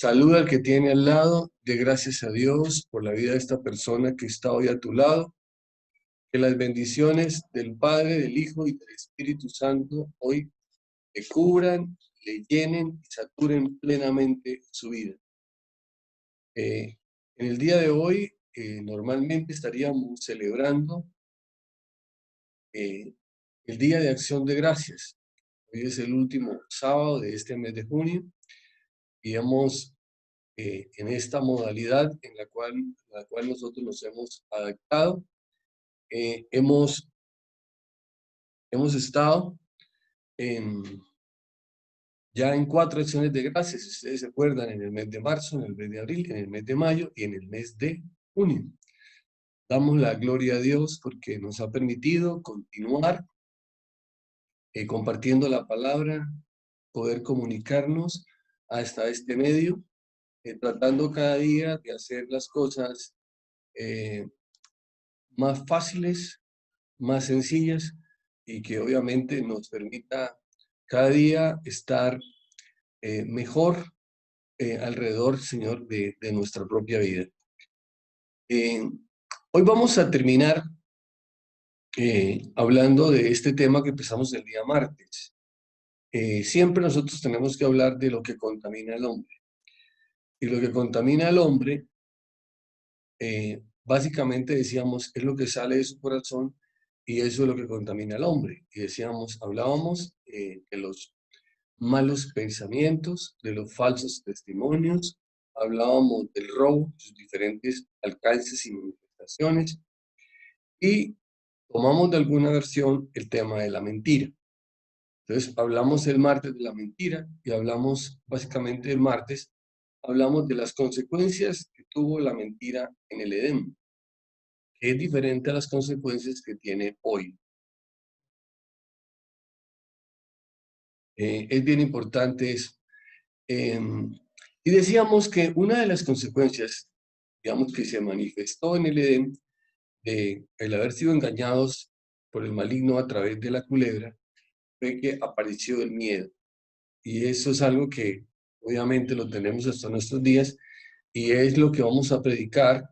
Saluda al que tiene al lado, de gracias a Dios por la vida de esta persona que está hoy a tu lado. Que las bendiciones del Padre, del Hijo y del Espíritu Santo hoy le cubran, le llenen y saturen plenamente su vida. En el día de hoy, normalmente estaríamos celebrando el Día de Acción de Gracias. Hoy es el último sábado de este mes de junio y hemos en esta modalidad en la cual nosotros nos hemos adaptado. Hemos estado en, ya en 4 acciones de gracias, si ustedes se acuerdan, en el mes de marzo, en el mes de abril, en el mes de mayo y en el mes de junio. Damos la gloria a Dios porque nos ha permitido continuar compartiendo la palabra, poder comunicarnos hasta este medio, tratando cada día de hacer las cosas más fáciles, más sencillas y que obviamente nos permita cada día estar mejor alrededor, Señor, de nuestra propia vida. Hoy vamos a terminar hablando de este tema que empezamos el día martes. Siempre nosotros tenemos que hablar de lo que contamina al hombre. Y lo que contamina al hombre, básicamente decíamos, es lo que sale de su corazón y eso es lo que contamina al hombre. Y decíamos, hablábamos de los malos pensamientos, de los falsos testimonios, hablábamos del robo, sus diferentes alcances y manifestaciones, y tomamos de alguna versión el tema de la mentira. Entonces, hablamos el martes de la mentira y hablamos básicamente el martes, hablamos de las consecuencias que tuvo la mentira en el Edén, que es diferente a las consecuencias que tiene hoy. Es bien importante eso. Y decíamos que una de las consecuencias, digamos, que se manifestó en el Edén, de el haber sido engañados por el maligno a través de la culebra, fue que apareció el miedo. Y eso es algo que obviamente lo tenemos hasta nuestros días y es lo que vamos a predicar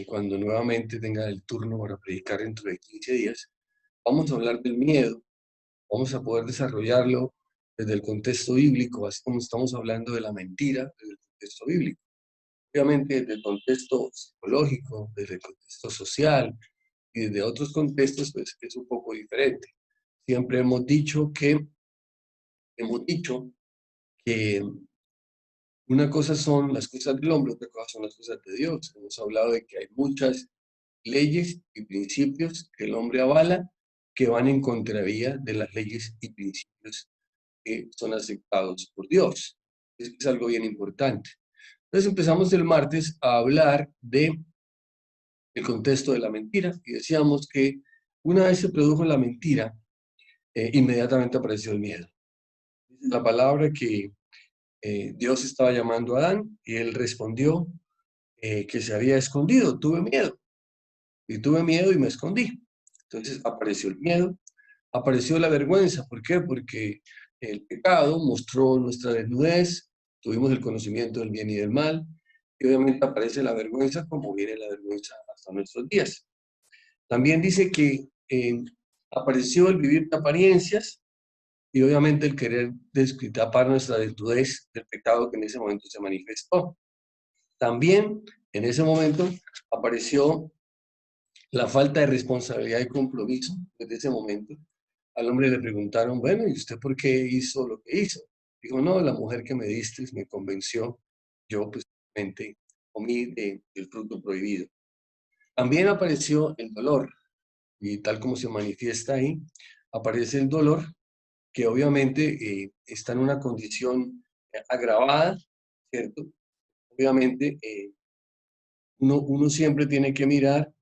cuando nuevamente tenga el turno para predicar dentro de 15 días. Vamos a hablar del miedo, vamos a poder desarrollarlo desde el contexto bíblico, así como estamos hablando de la mentira desde el contexto bíblico. Obviamente desde el contexto psicológico, desde el contexto social y desde otros contextos, pues es un poco diferente. Siempre hemos dicho que una cosa son las cosas del hombre, otra cosa son las cosas de Dios. Hemos hablado de que hay muchas leyes y principios que el hombre avala que van en contravía de las leyes y principios que son aceptados por Dios. Es algo bien importante. Entonces empezamos el martes a hablar de el contexto de la mentira y decíamos que una vez se produjo la mentira, inmediatamente apareció el miedo. La palabra que Dios estaba llamando a Adán y él respondió que se había escondido, tuve miedo y me escondí. Entonces apareció el miedo, apareció la vergüenza. ¿Por qué? Porque el pecado mostró nuestra desnudez, tuvimos el conocimiento del bien y del mal, y obviamente aparece la vergüenza como viene la vergüenza hasta nuestros días. También dice que apareció el vivir de apariencias y obviamente el querer tapar nuestra desnudez del pecado que en ese momento se manifestó. También en ese momento apareció la falta de responsabilidad y compromiso desde ese momento. Al hombre le preguntaron, bueno, ¿y usted por qué hizo lo que hizo? Dijo, no, la mujer que me diste me convenció, yo pues simplemente comí del fruto prohibido. También apareció el dolor, y tal como se manifiesta ahí, aparece el dolor que obviamente está en una condición agravada, ¿cierto? Obviamente uno siempre tiene que mirar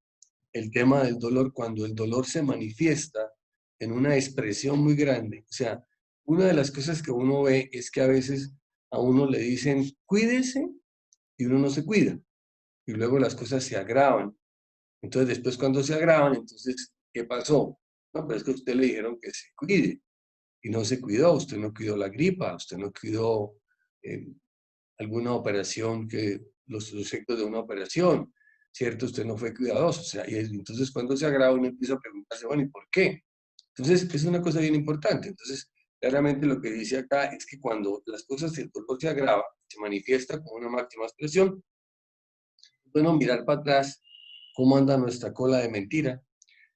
el tema del dolor cuando el dolor se manifiesta en una expresión muy grande. O sea, una de las cosas que uno ve es que a veces a uno le dicen, cuídese, y uno no se cuida. Y luego las cosas se agravan. Entonces, después cuando se agravan, entonces, ¿qué pasó? No, pero es que a usted le dijeron que se cuide y no se cuidó, usted no cuidó la gripa, usted no cuidó alguna operación, los efectos de una operación, ¿cierto? Usted no fue cuidadoso, o sea, y entonces cuando se agrava uno empieza a preguntarse, bueno, ¿y por qué? Entonces, es una cosa bien importante. Entonces, claramente lo que dice acá es que cuando las cosas, el dolor se agrava, se manifiesta con una máxima expresión, bueno, mirar para atrás cómo anda nuestra cola de mentira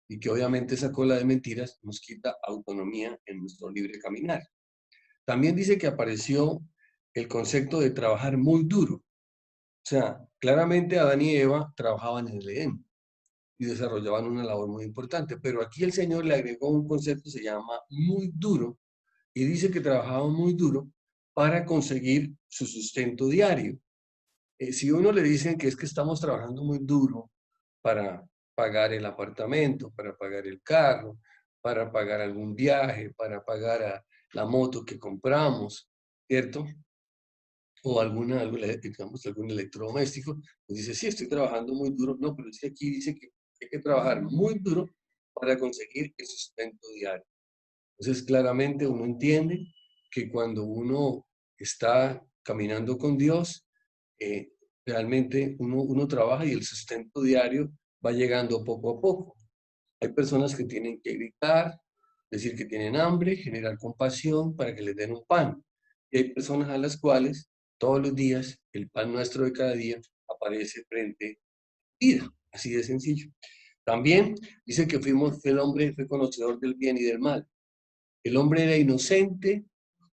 y que obviamente esa cola de mentiras nos quita autonomía en nuestro libre caminar. También dice que apareció el concepto de trabajar muy duro. O sea, claramente Adán y Eva trabajaban en el Edén y desarrollaban una labor muy importante, pero aquí el Señor le agregó un concepto que se llama muy duro y dice que trabajaban muy duro para conseguir su sustento diario. Si uno le dicen que es que estamos trabajando muy duro para pagar el apartamento, para pagar el carro, para pagar algún viaje, para pagar la moto que compramos, ¿cierto? O digamos, algún electrodoméstico, pues dice, sí, estoy trabajando muy duro. No, pero es que aquí dice que hay que trabajar muy duro para conseguir el sustento diario. Entonces, claramente uno entiende que cuando uno está caminando con Dios, eh, realmente uno trabaja y el sustento diario va llegando poco a poco. Hay personas que tienen que gritar, decir que tienen hambre, generar compasión para que les den un pan. Y hay personas a las cuales todos los días el pan nuestro de cada día aparece frente a vida, así de sencillo. También dice que el hombre fue conocedor del bien y del mal. El hombre era inocente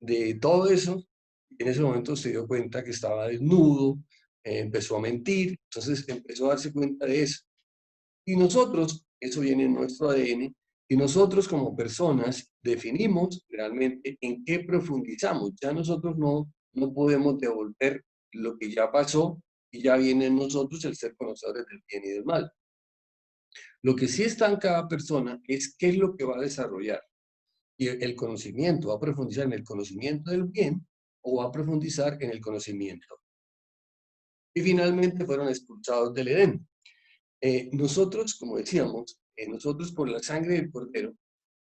de todo eso y en ese momento se dio cuenta que estaba desnudo, empezó a mentir, entonces empezó a darse cuenta de eso. Y nosotros, eso viene en nuestro ADN, y nosotros como personas definimos realmente en qué profundizamos. Ya nosotros no podemos devolver lo que ya pasó y ya viene en nosotros el ser conocedores del bien y del mal. Lo que sí está en cada persona es qué es lo que va a desarrollar. Y el conocimiento, ¿va a profundizar en el conocimiento del bien o va a profundizar en el conocimiento? Y finalmente fueron expulsados del Edén. Nosotros, como decíamos, nosotros por la sangre del Cordero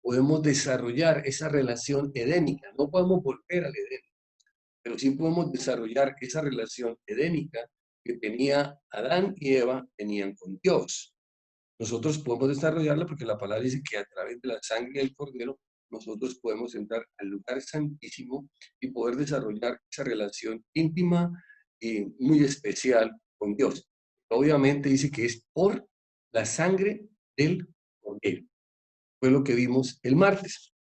podemos desarrollar esa relación edénica. No podemos volver al Edén, pero sí podemos desarrollar esa relación edénica que tenía Adán y Eva tenían con Dios. Nosotros podemos desarrollarla porque la palabra dice que a través de la sangre del Cordero nosotros podemos entrar al lugar santísimo y poder desarrollar esa relación íntima y muy especial con Dios. Obviamente dice que es por la sangre del Cordero. Fue lo que vimos el martes.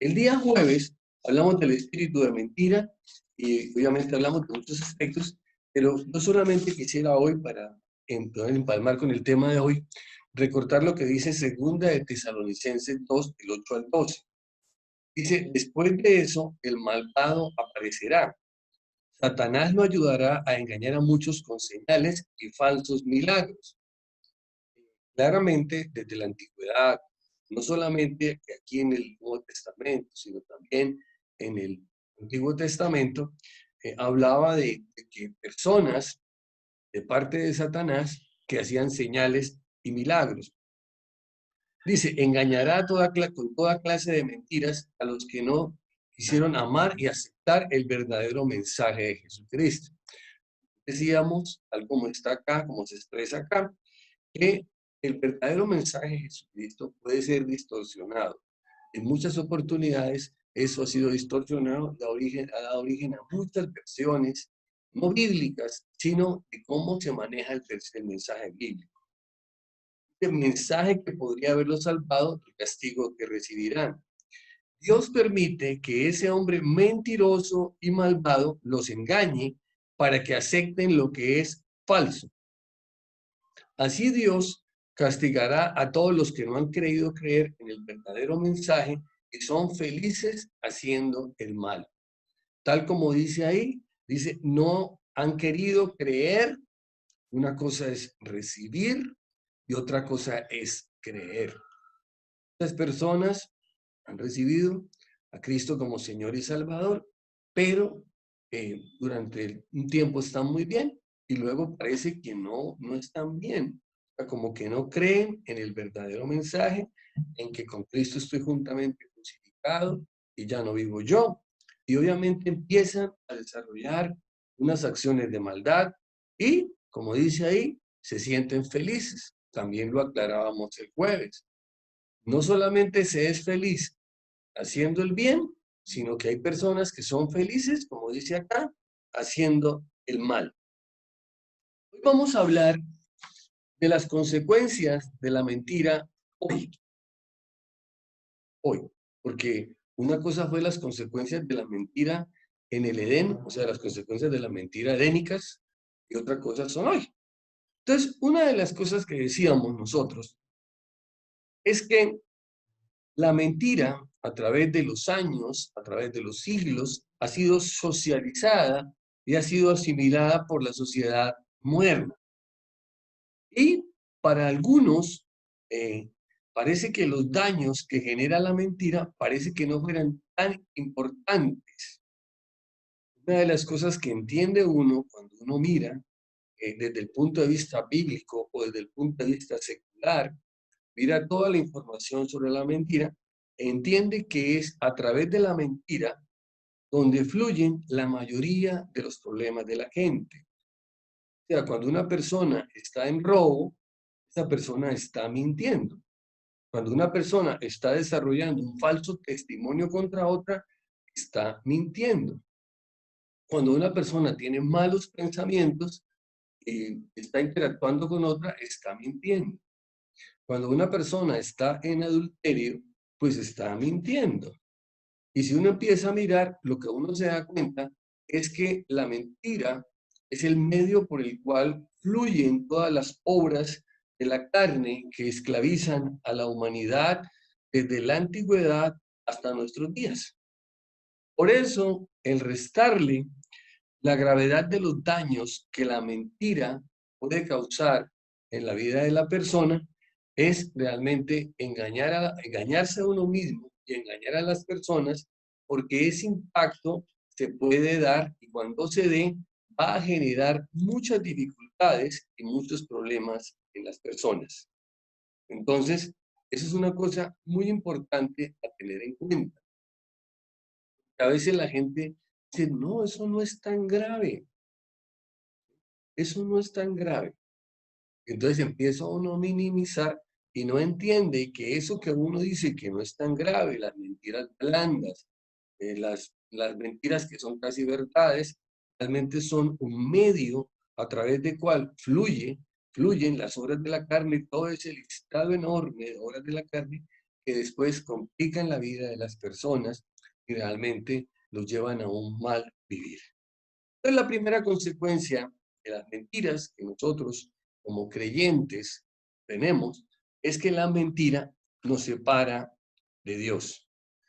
El día jueves hablamos del espíritu de mentira y obviamente hablamos de muchos aspectos, pero yo solamente quisiera hoy, para empalmar con el tema de hoy, recordar lo que dice segunda de Tesalonicenses 2, del 8 al 12. Dice, después de eso, el malvado aparecerá. Satanás lo ayudará a engañar a muchos con señales y falsos milagros. Claramente, desde la antigüedad, no solamente aquí en el Nuevo Testamento, sino también en el Antiguo Testamento, hablaba de que personas de parte de Satanás que hacían señales y milagros. Dice, engañará con toda clase de mentiras a los que no quisieron amar y aceptar el verdadero mensaje de Jesucristo. Decíamos, tal como está acá, como se expresa acá, que el verdadero mensaje de Jesucristo puede ser distorsionado. En muchas oportunidades eso ha sido distorsionado, ha dado origen a muchas versiones, no bíblicas, sino de cómo se maneja el mensaje bíblico. El mensaje que podría haberlo salvado del castigo que recibirán. Dios permite que ese hombre mentiroso y malvado los engañe para que acepten lo que es falso. Así Dios castigará a todos los que no han creído creer en el verdadero mensaje y son felices haciendo el mal. Tal como dice ahí, dice, no han querido creer. Una cosa es recibir y otra cosa es creer. Estas personas han recibido a Cristo como Señor y Salvador, pero durante un tiempo están muy bien y luego parece que no están bien. O sea, como que no creen en el verdadero mensaje, en que con Cristo estoy juntamente crucificado y ya no vivo yo, y obviamente empiezan a desarrollar unas acciones de maldad y, como dice ahí, se sienten felices. También lo aclarábamos el jueves. No solamente se es feliz haciendo el bien, sino que hay personas que son felices, como dice acá, haciendo el mal. Hoy vamos a hablar de las consecuencias de la mentira hoy, porque una cosa fue las consecuencias de la mentira en el Edén, o sea, las consecuencias de la mentira edénicas, y otra cosa son hoy. Entonces, una de las cosas que decíamos nosotros es que la mentira, a través de los años, a través de los siglos, ha sido socializada y ha sido asimilada por la sociedad moderna. Y para algunos, parece que los daños que genera la mentira parece que no fueran tan importantes. Una de las cosas que entiende uno cuando uno mira desde el punto de vista bíblico o desde el punto de vista secular, mira toda la información sobre la mentira, entiende que es a través de la mentira donde fluyen la mayoría de los problemas de la gente. O sea, cuando una persona está en robo, esa persona está mintiendo. Cuando una persona está desarrollando un falso testimonio contra otra, está mintiendo. Cuando una persona tiene malos pensamientos y está interactuando con otra, está mintiendo. Cuando una persona está en adulterio, pues está mintiendo. Y si uno empieza a mirar, lo que uno se da cuenta es que la mentira es el medio por el cual fluyen todas las obras de la carne que esclavizan a la humanidad desde la antigüedad hasta nuestros días. Por eso, el restarle la gravedad de los daños que la mentira puede causar en la vida de la persona es realmente engañarse a uno mismo y engañar a las personas, porque ese impacto se puede dar y cuando se dé va a generar muchas dificultades y muchos problemas en las personas. Entonces, eso es una cosa muy importante a tener en cuenta. A veces la gente dice, no, eso no es tan grave. Eso no es tan grave. Entonces empieza uno a minimizar y no entiende que eso que uno dice que no es tan grave, las mentiras blandas, las mentiras que son casi verdades, realmente son un medio a través del cual fluyen las obras de la carne, todo ese listado enorme de obras de la carne que después complican la vida de las personas y realmente los llevan a un mal vivir. Entonces, la primera consecuencia de las mentiras que nosotros como creyentes tenemos es que la mentira nos separa de Dios.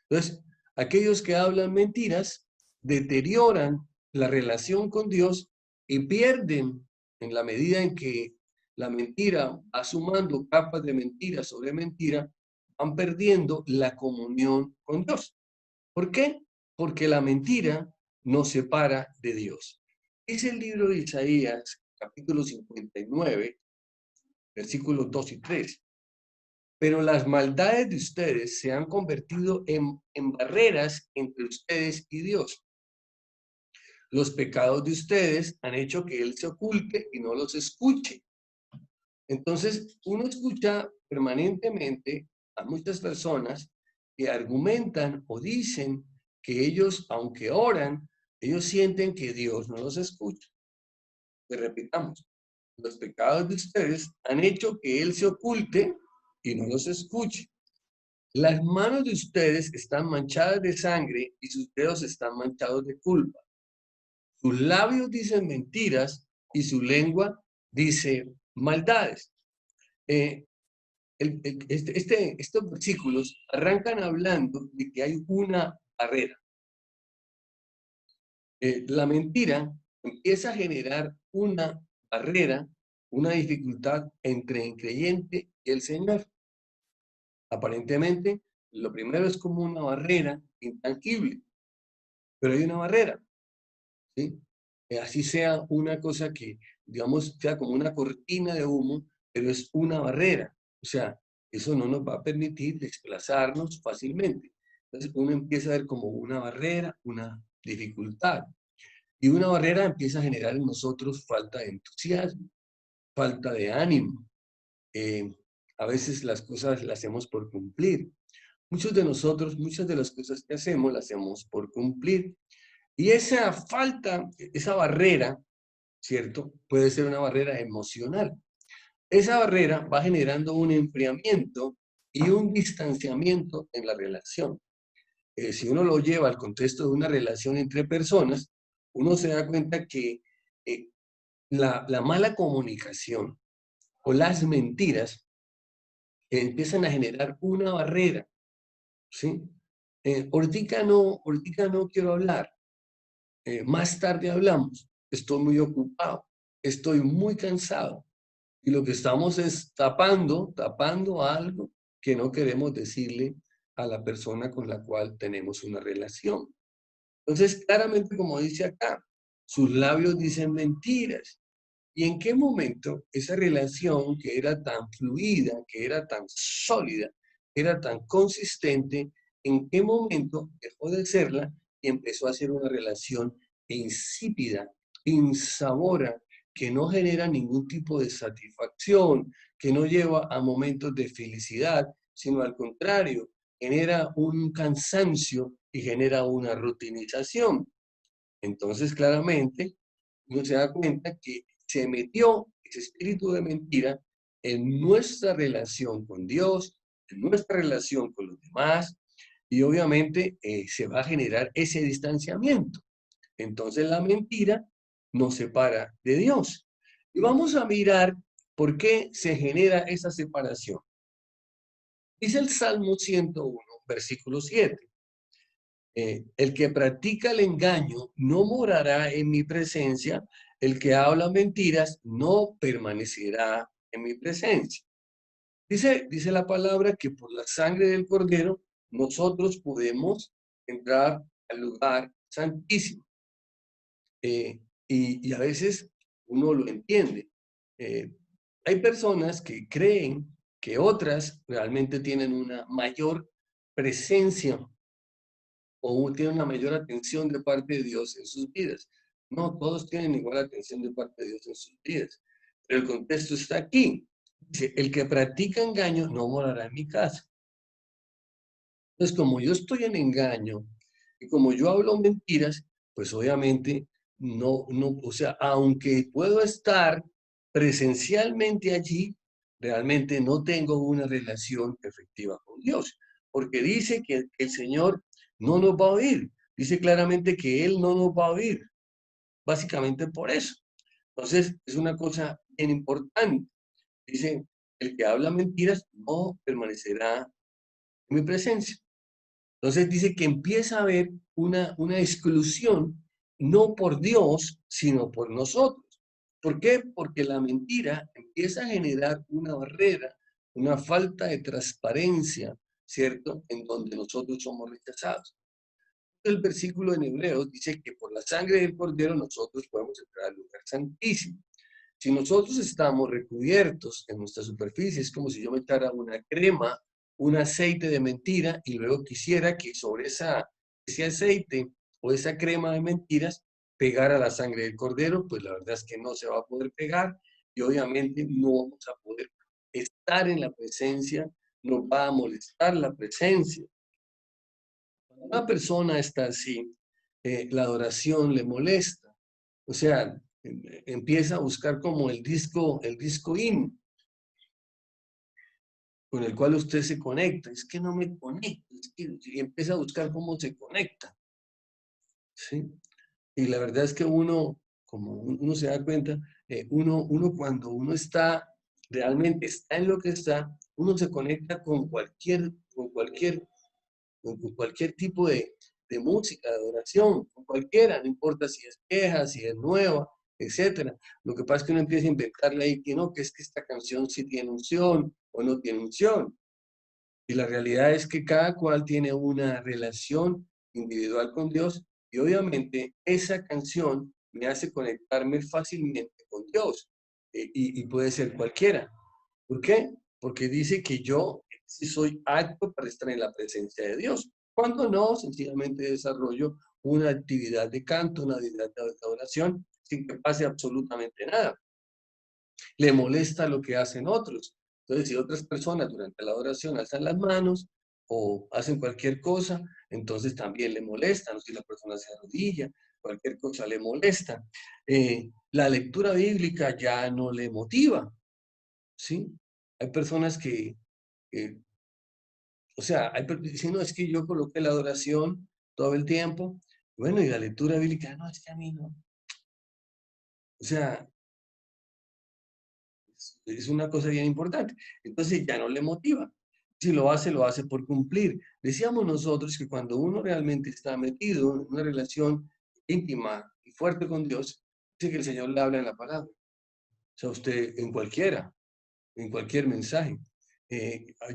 Entonces, aquellos que hablan mentiras deterioran la relación con Dios y pierden en la medida en que la mentira va sumando capas de mentira sobre mentira, van perdiendo la comunión con Dios. ¿Por qué? Porque la mentira nos separa de Dios. Es el libro de Isaías, capítulo 59, versículos 2 y 3. Pero las maldades de ustedes se han convertido en barreras entre ustedes y Dios. Los pecados de ustedes han hecho que Él se oculte y no los escuche. Entonces, uno escucha permanentemente a muchas personas que argumentan o dicen que ellos, aunque oran, ellos sienten que Dios no los escucha. Pues repitamos, los pecados de ustedes han hecho que Él se oculte y no los escuche. Las manos de ustedes están manchadas de sangre y sus dedos están manchados de culpa. Sus labios dicen mentiras y su lengua dice maldades. Eh, estos versículos arrancan hablando de que hay una barrera. La mentira empieza a generar una barrera, una dificultad entre el creyente y el Señor. Aparentemente, lo primero es como una barrera intangible, pero hay una barrera, ¿sí? Así sea una cosa que, digamos, sea como una cortina de humo, pero es una barrera. O sea, eso no nos va a permitir desplazarnos fácilmente. Entonces uno empieza a ver como una barrera, una dificultad. Y una barrera empieza a generar en nosotros falta de entusiasmo, falta de ánimo. A veces las cosas las hacemos por cumplir. Muchos de nosotros, muchas de las cosas que hacemos, las hacemos por cumplir. Y esa falta, esa barrera, ¿cierto? Puede ser una barrera emocional. Esa barrera va generando un enfriamiento y un distanciamiento en la relación. Si uno lo lleva al contexto de una relación entre personas, uno se da cuenta que la mala comunicación o las mentiras empiezan a generar una barrera, ¿sí? Ahorita no quiero hablar, más tarde hablamos, estoy muy ocupado, estoy muy cansado. Y lo que estamos es tapando algo que no queremos decirle a la persona con la cual tenemos una relación. Entonces, claramente, como dice acá, sus labios dicen mentiras. ¿Y en qué momento esa relación que era tan fluida, que era tan sólida, que era tan consistente, en qué momento dejó de serla y empezó a ser una relación insípida, insabora, que no genera ningún tipo de satisfacción, que no lleva a momentos de felicidad, sino al contrario, genera un cansancio y genera una rutinización? Entonces, claramente, uno se da cuenta que se metió ese espíritu de mentira en nuestra relación con Dios, en nuestra relación con los demás, y obviamente se va a generar ese distanciamiento. Entonces la mentira nos separa de Dios. Y vamos a mirar por qué se genera esa separación. Dice el Salmo 101, versículo 7. El que practica el engaño no morará en mi presencia, el que habla mentiras no permanecerá en mi presencia. Dice la palabra que por la sangre del Cordero nosotros podemos entrar al lugar santísimo. Y a veces uno lo entiende. Hay personas que creen que otras realmente tienen una mayor presencia o tienen una mayor atención de parte de Dios en sus vidas. No todos tienen igual atención de parte de Dios en sus vidas. Pero el contexto está aquí. Dice, el que practica engaño no morará en mi casa. Entonces, como yo estoy en engaño y como yo hablo mentiras, pues obviamente o sea, aunque puedo estar presencialmente allí, realmente no tengo una relación efectiva con Dios, porque dice que el Señor no nos va a oír, dice claramente que Él no nos va a oír, básicamente por eso. Entonces, es una cosa bien importante. Dice, el que habla mentiras no permanecerá en mi presencia. Entonces dice que empieza a haber una exclusión, no por Dios, sino por nosotros. ¿Por qué? Porque la mentira empieza a generar una barrera, una falta de transparencia, ¿cierto? En donde nosotros somos rechazados. El versículo en Hebreos dice que por la sangre del Cordero nosotros podemos entrar al lugar santísimo. Si nosotros estamos recubiertos en nuestra superficie, es como si yo me echara una crema, un aceite de mentira, y luego quisiera que sobre ese aceite o esa crema de mentiras pegara la sangre del cordero, pues la verdad es que no se va a poder pegar y obviamente no vamos a poder estar en la presencia, nos va a molestar la presencia. Cuando una persona está así, la adoración le molesta. O sea, empieza a buscar como el disco in, con el cual usted se conecta. Es que no me conecto, y empieza a buscar cómo se conecta, ¿sí? Y la verdad es que uno, como uno se da cuenta, uno cuando uno está, realmente está en lo que está, uno se conecta con cualquier tipo de música, de adoración, con cualquiera, no importa si es vieja, si es nueva, etcétera. Lo que pasa es que uno empieza a inventarle ahí que no, que es que esta canción sí tiene unción o no tiene unción. Y la realidad es que cada cual tiene una relación individual con Dios y obviamente esa canción me hace conectarme fácilmente con Dios y puede ser cualquiera. ¿Por qué? Porque dice que yo sí soy apto para estar en la presencia de Dios. Cuando no, sencillamente desarrollo una actividad de canto, una actividad de adoración, sin que pase absolutamente nada. Le molesta lo que hacen otros. Entonces, si otras personas durante la adoración alzan las manos o hacen cualquier cosa, entonces también le molestan. O si la persona se arrodilla, cualquier cosa le molesta. La lectura bíblica ya no le motiva, ¿sí? Hay personas que, o sea, dicen, no, es que yo coloqué la adoración todo el tiempo. Bueno, y la lectura bíblica, no, es que a mí no. O sea, es una cosa bien importante. Entonces ya no le motiva. Si lo hace por cumplir. Decíamos nosotros que cuando uno realmente está metido en una relación íntima y fuerte con Dios, dice que el Señor le habla en la palabra. O sea, usted en cualquier mensaje.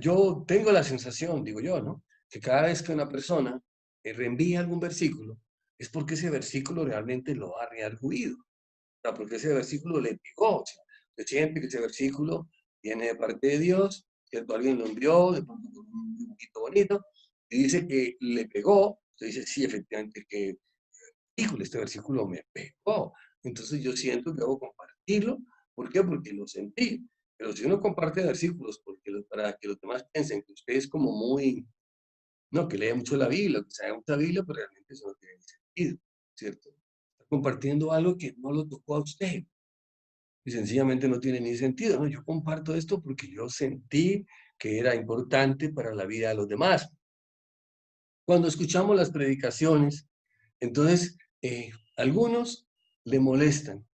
Yo tengo la sensación, digo yo, ¿no? Que cada vez que una persona reenvía algún versículo, es porque ese versículo realmente lo ha rearguido. O sea, porque ese versículo le pegó. O sea, se siente que ese versículo viene de parte de Dios, ¿cierto? Alguien lo envió, de pronto con un dibujito bonito, y dice que le pegó. Entonces dice, sí, efectivamente, que, híjole, este versículo me pegó. Entonces yo siento que debo compartirlo. ¿Por qué? Porque lo sentí. Pero si uno comparte versículos para que los demás piensen que usted es como muy, no, que lee mucho la Biblia, que sabe mucha Biblia, pero realmente eso no tiene sentido, ¿cierto? Está compartiendo algo que no lo tocó a usted y sencillamente no tiene ni sentido, ¿no? Yo comparto esto porque yo sentí que era importante para la vida de los demás. Cuando escuchamos las predicaciones, entonces algunos le molestan.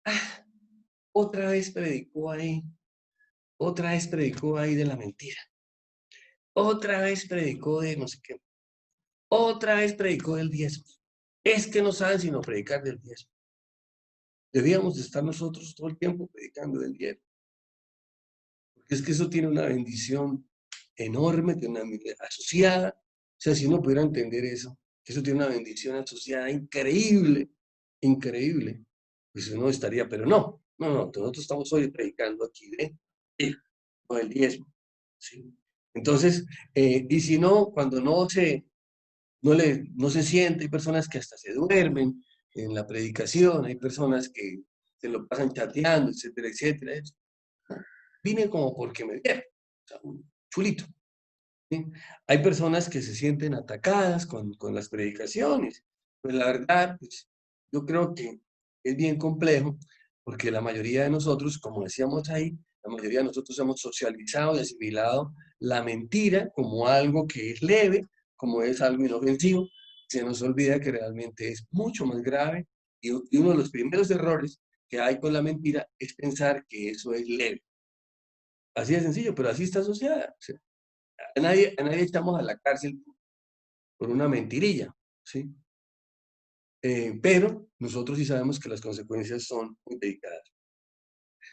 Ah, otra vez predicó ahí de la mentira, otra vez predicó de no sé qué, otra vez predicó del diezmo. Es que no saben sino predicar del diezmo. Debíamos de estar nosotros todo el tiempo predicando del diezmo. Porque es que eso tiene una bendición enorme, tiene una asociada. O sea, si uno pudiera entender eso, que eso tiene una bendición asociada increíble, increíble, pues uno estaría, pero no, nosotros estamos hoy predicando aquí no del diezmo. ¿Sí? Entonces, y si no, cuando no se siente, hay personas que hasta se duermen en la predicación, hay personas que se lo pasan chateando, etcétera, etcétera. Vine como porque me dieron, o sea, un chulito. ¿Sí? Hay personas que se sienten atacadas con las predicaciones. Pues la verdad, pues, yo creo que es bien complejo, porque la mayoría de nosotros, como decíamos ahí, la mayoría de nosotros hemos socializado y asimilado la mentira como algo que es leve, como es algo inofensivo. Se nos olvida que realmente es mucho más grave y uno de los primeros errores que hay con la mentira es pensar que eso es leve. Así de sencillo, pero así está asociada. O sea, a nadie echamos a la cárcel por una mentirilla, ¿sí? Pero nosotros sí sabemos que las consecuencias son muy delicadas.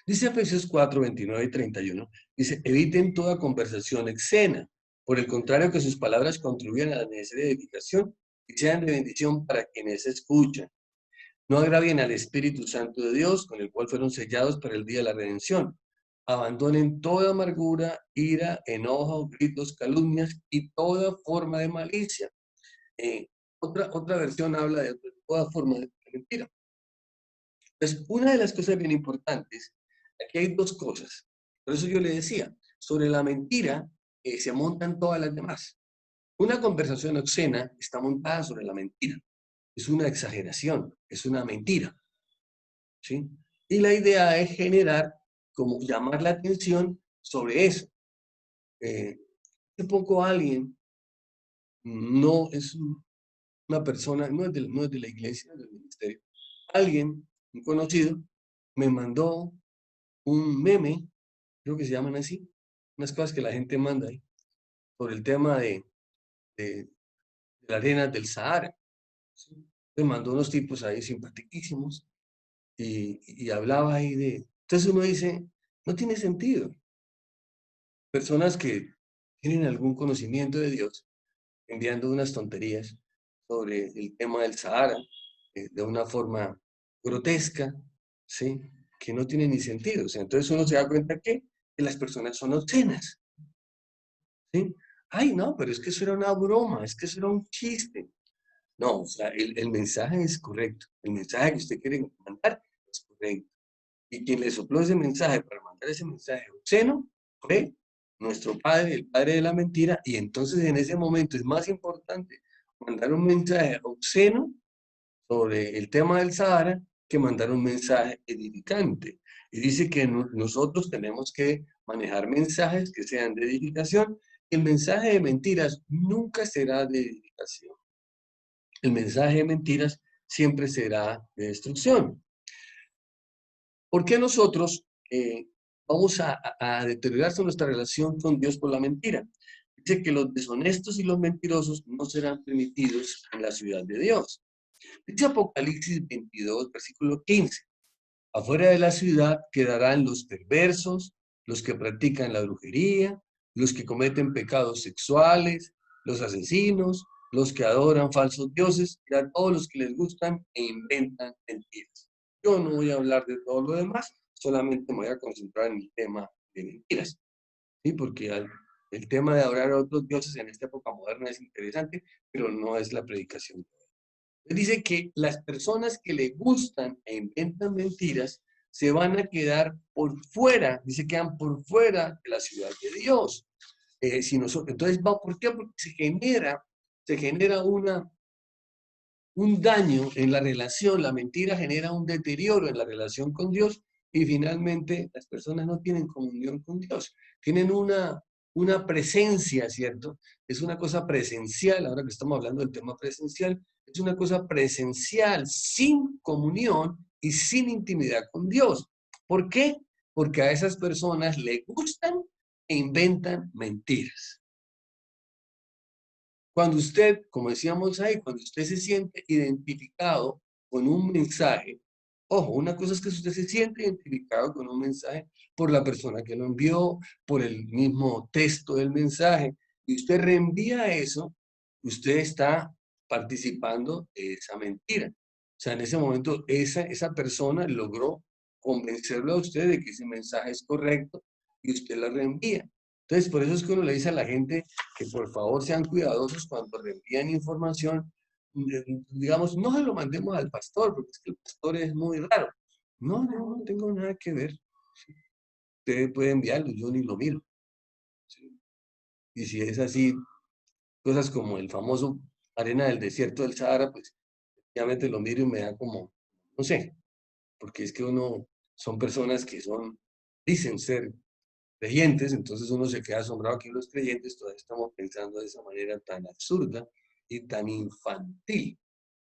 Dice Efesios 4, 29 y 31, dice, eviten toda conversación exena, por el contrario que sus palabras contribuyan a la necesaria edificación y sean de bendición para quienes escuchan. No agravien al Espíritu Santo de Dios, con el cual fueron sellados para el día de la redención. Abandonen toda amargura, ira, enojo, gritos, calumnias y toda forma de malicia. Otra versión habla de toda forma de mentira. Entonces, una de las cosas bien importantes, aquí hay dos cosas. Por eso yo le decía, sobre la mentira se montan todas las demás. Una conversación obscena está montada sobre la mentira. Es una exageración, es una mentira. ¿Sí? Y la idea es generar, como llamar la atención sobre eso. Hace poco alguien, no es una persona, no es de la iglesia, del ministerio, alguien, un conocido, me mandó un meme, creo que se llaman así, unas cosas que la gente manda ahí, sobre el tema de la arena del Sahara. ¿Sí? Me mandó unos tipos ahí simpaticísimos y hablaba ahí de... Entonces uno dice, no tiene sentido. Personas que tienen algún conocimiento de Dios enviando unas tonterías sobre el tema del Sahara de una forma grotesca, ¿sí? Que no tiene ni sentido. O sea, entonces uno se da cuenta que las personas son obscenas, ¿sí? Ay, no, pero es que eso era una broma, es que eso era un chiste. No, o sea, el mensaje es correcto. El mensaje que usted quiere mandar es correcto. Y quien le sopló ese mensaje para mandar ese mensaje obsceno fue nuestro padre, el padre de la mentira, y entonces en ese momento es más importante mandar un mensaje obsceno sobre el tema del Sahara que mandar un mensaje edificante. Y dice que nosotros tenemos que manejar mensajes que sean de edificación. El mensaje de mentiras nunca será de edificación. El mensaje de mentiras siempre será de destrucción. ¿Por qué nosotros vamos a deteriorarse nuestra relación con Dios por la mentira? Dice que los deshonestos y los mentirosos no serán permitidos en la ciudad de Dios. Dice Apocalipsis 22, versículo 15. Afuera de la ciudad quedarán los perversos, los que practican la brujería, los que cometen pecados sexuales, los asesinos, los que adoran falsos dioses, y a todos los que les gustan e inventan mentiras. Yo no voy a hablar de todo lo demás, solamente me voy a concentrar en el tema de mentiras, ¿sí? Porque el tema de adorar a otros dioses en esta época moderna es interesante, pero no es la predicación. Dice que las personas que le gustan e inventan mentiras se van a quedar por fuera, dice, quedan por fuera de la ciudad de Dios. Si nosotros, entonces, ¿por qué? Porque se genera un daño en la relación, la mentira genera un deterioro en la relación con Dios y finalmente las personas no tienen comunión con Dios, tienen una presencia, ¿cierto? Es una cosa presencial, ahora que estamos hablando del tema presencial, es una cosa presencial, sin comunión y sin intimidad con Dios. ¿Por qué? Porque a esas personas le gustan e inventan mentiras. Cuando usted, como decíamos ahí, cuando usted se siente identificado con un mensaje, ojo, una cosa es que usted se siente identificado con un mensaje por la persona que lo envió, por el mismo texto del mensaje, y usted reenvía eso, usted está participando de esa mentira. O sea, en ese momento esa persona logró convencerlo a usted de que ese mensaje es correcto y usted lo reenvía. Entonces, por eso es que uno le dice a la gente que por favor sean cuidadosos cuando reenvían información. Digamos, no se lo mandemos al pastor, porque es que el pastor es muy raro. No, no, no tengo nada que ver. ¿Sí? Usted puede enviarlo, yo ni lo miro. ¿Sí? Y si es así, cosas como el famoso arena del desierto del Sahara, pues obviamente lo miro y me da como, no sé, porque es que son personas que dicen ser creyentes, entonces uno se queda asombrado que los creyentes todavía estamos pensando de esa manera tan absurda y tan infantil.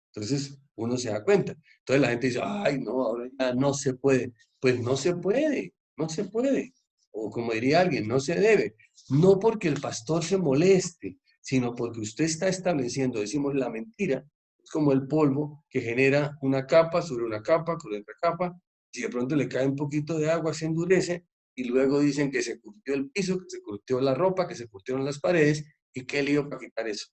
Entonces uno se da cuenta. Entonces la gente dice, ay, no, ahora ya no se puede. Pues no se puede, no se puede. O como diría alguien, no se debe. No porque el pastor se moleste, sino porque usted está estableciendo, decimos, la mentira. Es como el polvo que genera una capa sobre una capa, sobre otra capa. Si de pronto le cae un poquito de agua, se endurece y luego dicen que se curtió el piso, que se curtió la ropa, que se curtieron las paredes. ¿Y qué lío para quitar eso?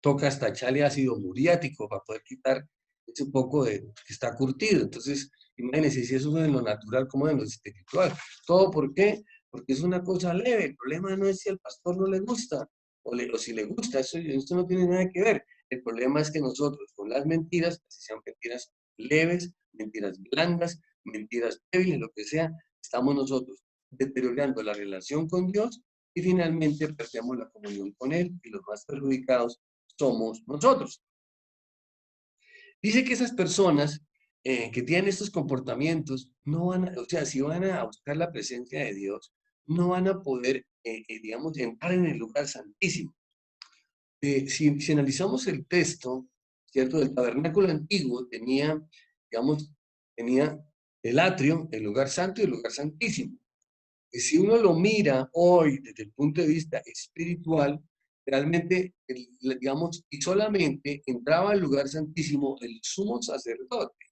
Toca hasta echarle ácido muriático para poder quitar ese poco de que está curtido. Entonces, imagínense si eso es en lo natural como en lo espiritual. ¿Todo por qué? Porque es una cosa leve. El problema no es si al pastor no le gusta o si le gusta. Esto no tiene nada que ver. El problema es que nosotros con las mentiras, si sean mentiras leves, mentiras blandas, mentiras débiles, lo que sea, estamos nosotros deteriorando la relación con Dios y finalmente perdemos la comunión con Él y los más perjudicados somos nosotros. Dice que esas personas que tienen estos comportamientos no van a, o sea, si van a buscar la presencia de Dios, no van a poder, digamos, entrar en el lugar santísimo. Si analizamos el texto, ¿cierto? Del tabernáculo antiguo digamos, tenía el atrio, el lugar santo y el lugar santísimo. Y si uno lo mira hoy desde el punto de vista espiritual, realmente, digamos, y solamente entraba al lugar santísimo el sumo sacerdote.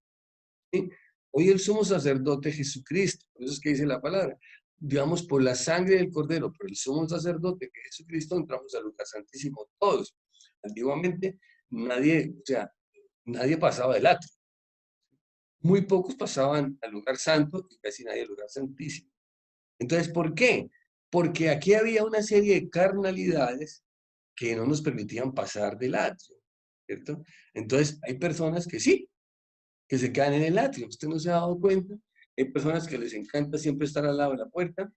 ¿Sí? Hoy el sumo sacerdote es Jesucristo, por eso es que dice la palabra, digamos, por la sangre del Cordero, por el sumo sacerdote que es Jesucristo, entramos al lugar santísimo todos. Antiguamente nadie, o sea, nadie pasaba del atrio. Muy pocos pasaban al lugar santo y casi nadie al lugar santísimo. Entonces, ¿por qué? Porque aquí había una serie de carnalidades que no nos permitían pasar del atrio. ¿cierto? Entonces, hay personas que sí, que se quedan en el atrio. Usted no se ha dado cuenta. Hay personas que les encanta siempre estar al lado de la puerta.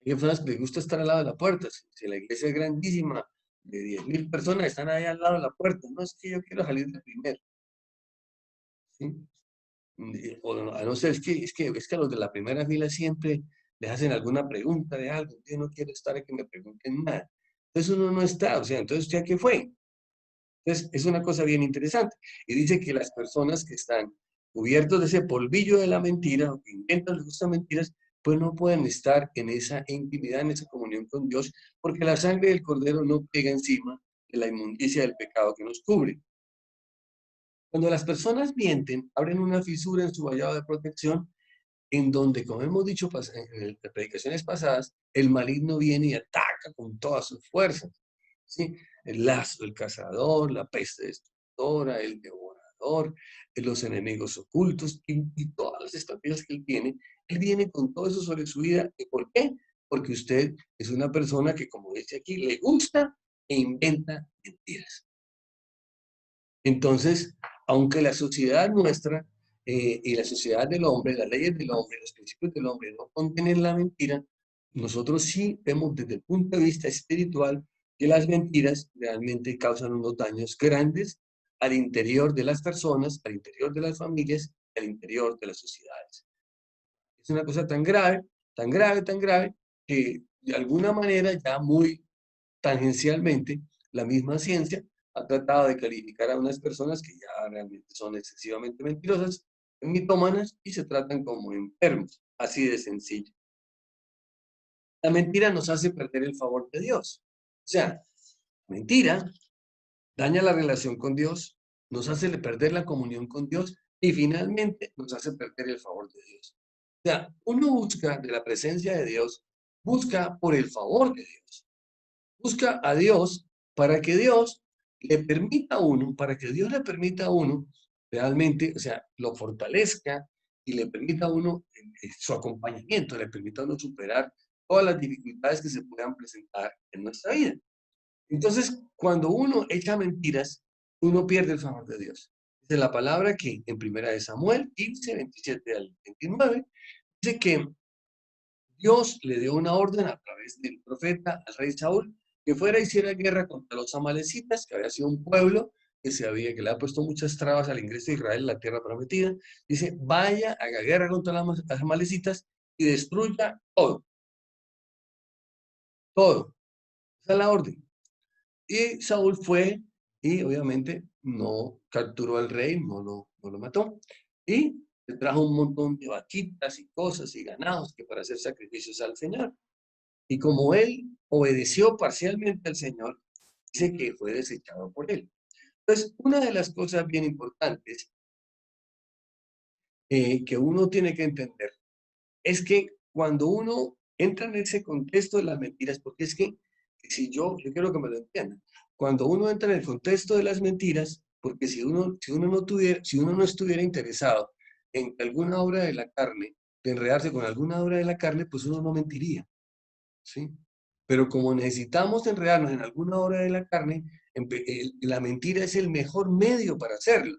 Hay personas que les gusta estar al lado de la puerta. Si la iglesia es grandísima, de 10.000 personas, están ahí al lado de la puerta. No es que yo quiero salir de primero, ¿sí? O a no ser, es que a los de la primera fila siempre les hacen alguna pregunta de algo. Yo no quiero estar a que me pregunten nada. Entonces uno no está, o sea, entonces ¿usted a qué fue? Entonces es una cosa bien interesante. Y dice que las personas que están cubiertos de ese polvillo de la mentira, o que inventan les gustan mentiras, pues no pueden estar en esa intimidad, en esa comunión con Dios, porque la sangre del Cordero no pega encima de la inmundicia del pecado que nos cubre. Cuando las personas mienten, abren una fisura en su vallado de protección, en donde, como hemos dicho en las predicaciones pasadas, el maligno viene y ataca con todas sus fuerzas, ¿sí? El lazo, el cazador, la peste destructora, el devorador, los enemigos ocultos y todas las estrategias que él viene con todo eso sobre su vida. ¿Y por qué? Porque usted es una persona que, como dice aquí, le gusta e inventa mentiras. Entonces, aunque la sociedad nuestra y la sociedad del hombre, las leyes del hombre, los principios del hombre no contienen la mentira, nosotros sí vemos desde el punto de vista espiritual que las mentiras realmente causan unos daños grandes al interior de las personas, al interior de las familias, al interior de las sociedades. Es una cosa tan grave, tan grave, tan grave, que de alguna manera ya muy tangencialmente, la misma ciencia ha tratado de calificar a unas personas que ya realmente son excesivamente mentirosas, mitómanas, y se tratan como enfermos, así de sencillo. La mentira nos hace perder el favor de Dios. O sea, mentira daña la relación con Dios, nos hace perder la comunión con Dios y finalmente nos hace perder el favor de Dios. O sea, uno busca de la presencia de Dios, busca por el favor de Dios. Busca a Dios para que Dios le permita a uno, para que Dios le permita a uno realmente, o sea, lo fortalezca y le permita a uno su acompañamiento, le permita a uno superar todas las dificultades que se puedan presentar en nuestra vida. Entonces, cuando uno echa mentiras, uno pierde el favor de Dios. Dice la palabra que en primera de Samuel 15, 27 al 29, dice que Dios le dio una orden a través del profeta al rey Saúl que fuera y hiciera guerra contra los amalecitas, que había sido un pueblo que le ha puesto muchas trabas al ingreso de Israel en la tierra prometida. Dice, vaya, haga guerra contra las amalecitas y destruya todo, todo. Esa es la orden. Y Saúl fue y obviamente no capturó al rey, no lo mató. Y le trajo un montón de vaquitas y cosas y ganados que para hacer sacrificios al Señor. Y como él obedeció parcialmente al Señor, dice que fue desechado por él. Entonces, una de las cosas bien importantes que uno tiene que entender es que cuando uno entra en ese contexto de las mentiras, porque es que si yo quiero que me lo entiendan, cuando uno entra en el contexto de las mentiras, porque si uno no estuviera interesado en alguna obra de la carne, de enredarse con alguna obra de la carne, pues uno no mentiría. ¿Sí? Pero como necesitamos enredarnos en alguna obra de la carne, la mentira es el mejor medio para hacerlo.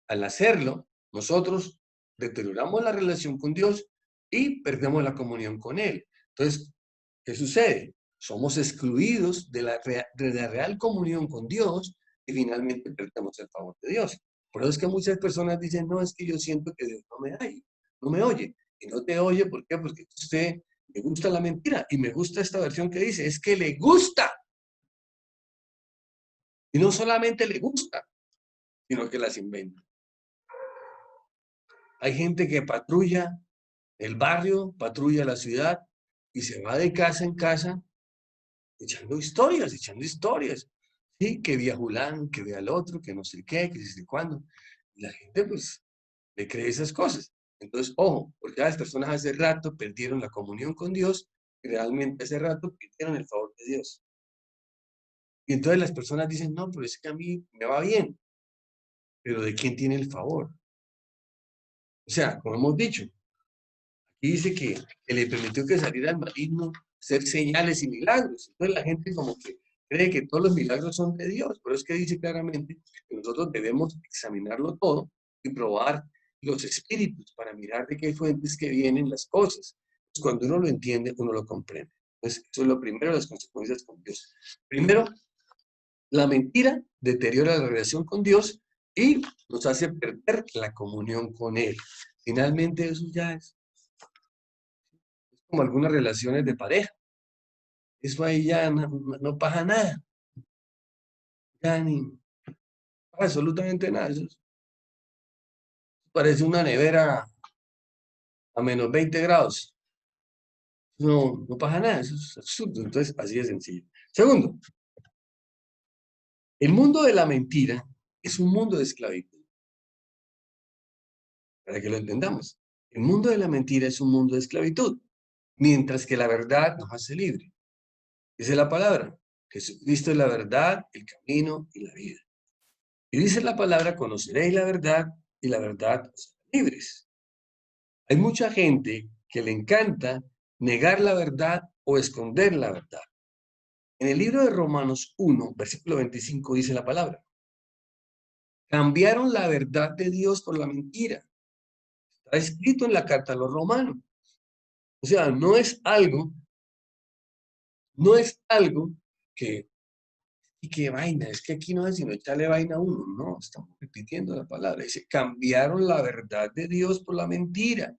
Al hacerlo, nosotros deterioramos la relación con Dios y perdemos la comunión con Él. Entonces, ¿qué sucede? Somos excluidos de la real comunión con Dios y finalmente perdemos el favor de Dios. Por eso es que muchas personas dicen, no, es que yo siento que Dios no me oye. Y no te oye, ¿por qué? Porque usted me gusta la mentira y me gusta esta versión que dice, es que le gusta. Y no solamente le gusta, sino que las inventa. Hay gente que patrulla el barrio, patrulla la ciudad y se va de casa en casa echando historias. Sí, que vi a Julán, que ve al otro, que no sé qué, que no sé cuándo. Y la gente pues le cree esas cosas. Entonces, ojo, porque las personas hace rato perdieron la comunión con Dios y realmente hace rato perdieron el favor de Dios. Y entonces las personas dicen, no, pero es que a mí me va bien, pero ¿de quién tiene el favor? O sea, como hemos dicho, aquí dice que le permitió que saliera al maligno hacer señales y milagros. Entonces la gente como que cree que todos los milagros son de Dios. Pero es que dice claramente que nosotros debemos examinarlo todo y probar los espíritus para mirar de qué fuentes que vienen las cosas. Pues cuando uno lo entiende, uno lo comprende. Entonces, eso es lo primero, las consecuencias con Dios. Primero, la mentira deteriora la relación con Dios y nos hace perder la comunión con Él. Finalmente, eso ya es como algunas relaciones de pareja. Eso ahí ya no pasa nada. Ya ni pasa absolutamente nada. Eso parece una nevera a menos 20 grados. No pasa nada. Eso es absurdo. Entonces, así de sencillo. Segundo, el mundo de la mentira es un mundo de esclavitud. Para que lo entendamos. El mundo de la mentira es un mundo de esclavitud, mientras que la verdad nos hace libre. Esa es la palabra. Jesucristo es la verdad, el camino y la vida. Y dice la palabra, conoceréis la verdad y la verdad os hará libres. Hay mucha gente que le encanta negar la verdad o esconder la verdad. En el libro de Romanos 1, versículo 25 dice la palabra. Cambiaron la verdad de Dios por la mentira. Está escrito en la carta a los romanos. O sea, no es algo que, y qué vaina, es que aquí no es sino echarle vaina a uno, no, estamos repitiendo la palabra, dice, cambiaron la verdad de Dios por la mentira,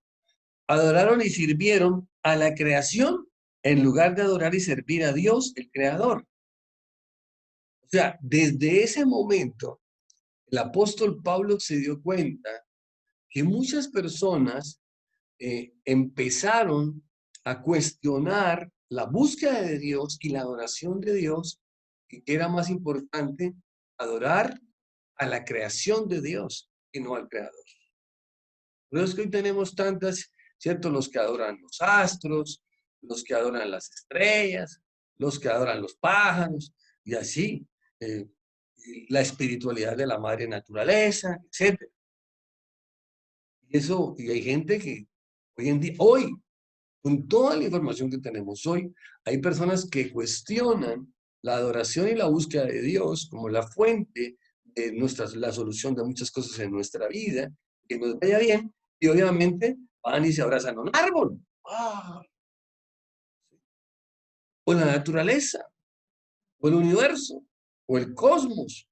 adoraron y sirvieron a la creación en lugar de adorar y servir a Dios, el creador. O sea, desde ese momento, el apóstol Pablo se dio cuenta que muchas personas empezaron a cuestionar la búsqueda de Dios y la adoración de Dios, y que era más importante adorar a la creación de Dios y no al Creador. Por eso es que hoy tenemos tantas, ¿cierto? Los que adoran los astros, los que adoran las estrellas, los que adoran los pájaros, y así, eh, la espiritualidad de la madre naturaleza, etc. Y hay gente que hoy, con toda la información que tenemos hoy, hay personas que cuestionan la adoración y la búsqueda de Dios como la fuente de la solución de muchas cosas en nuestra vida, que nos vaya bien, y obviamente van y se abrazan a un árbol, ¡ah! O la naturaleza, o el universo, o el cosmos,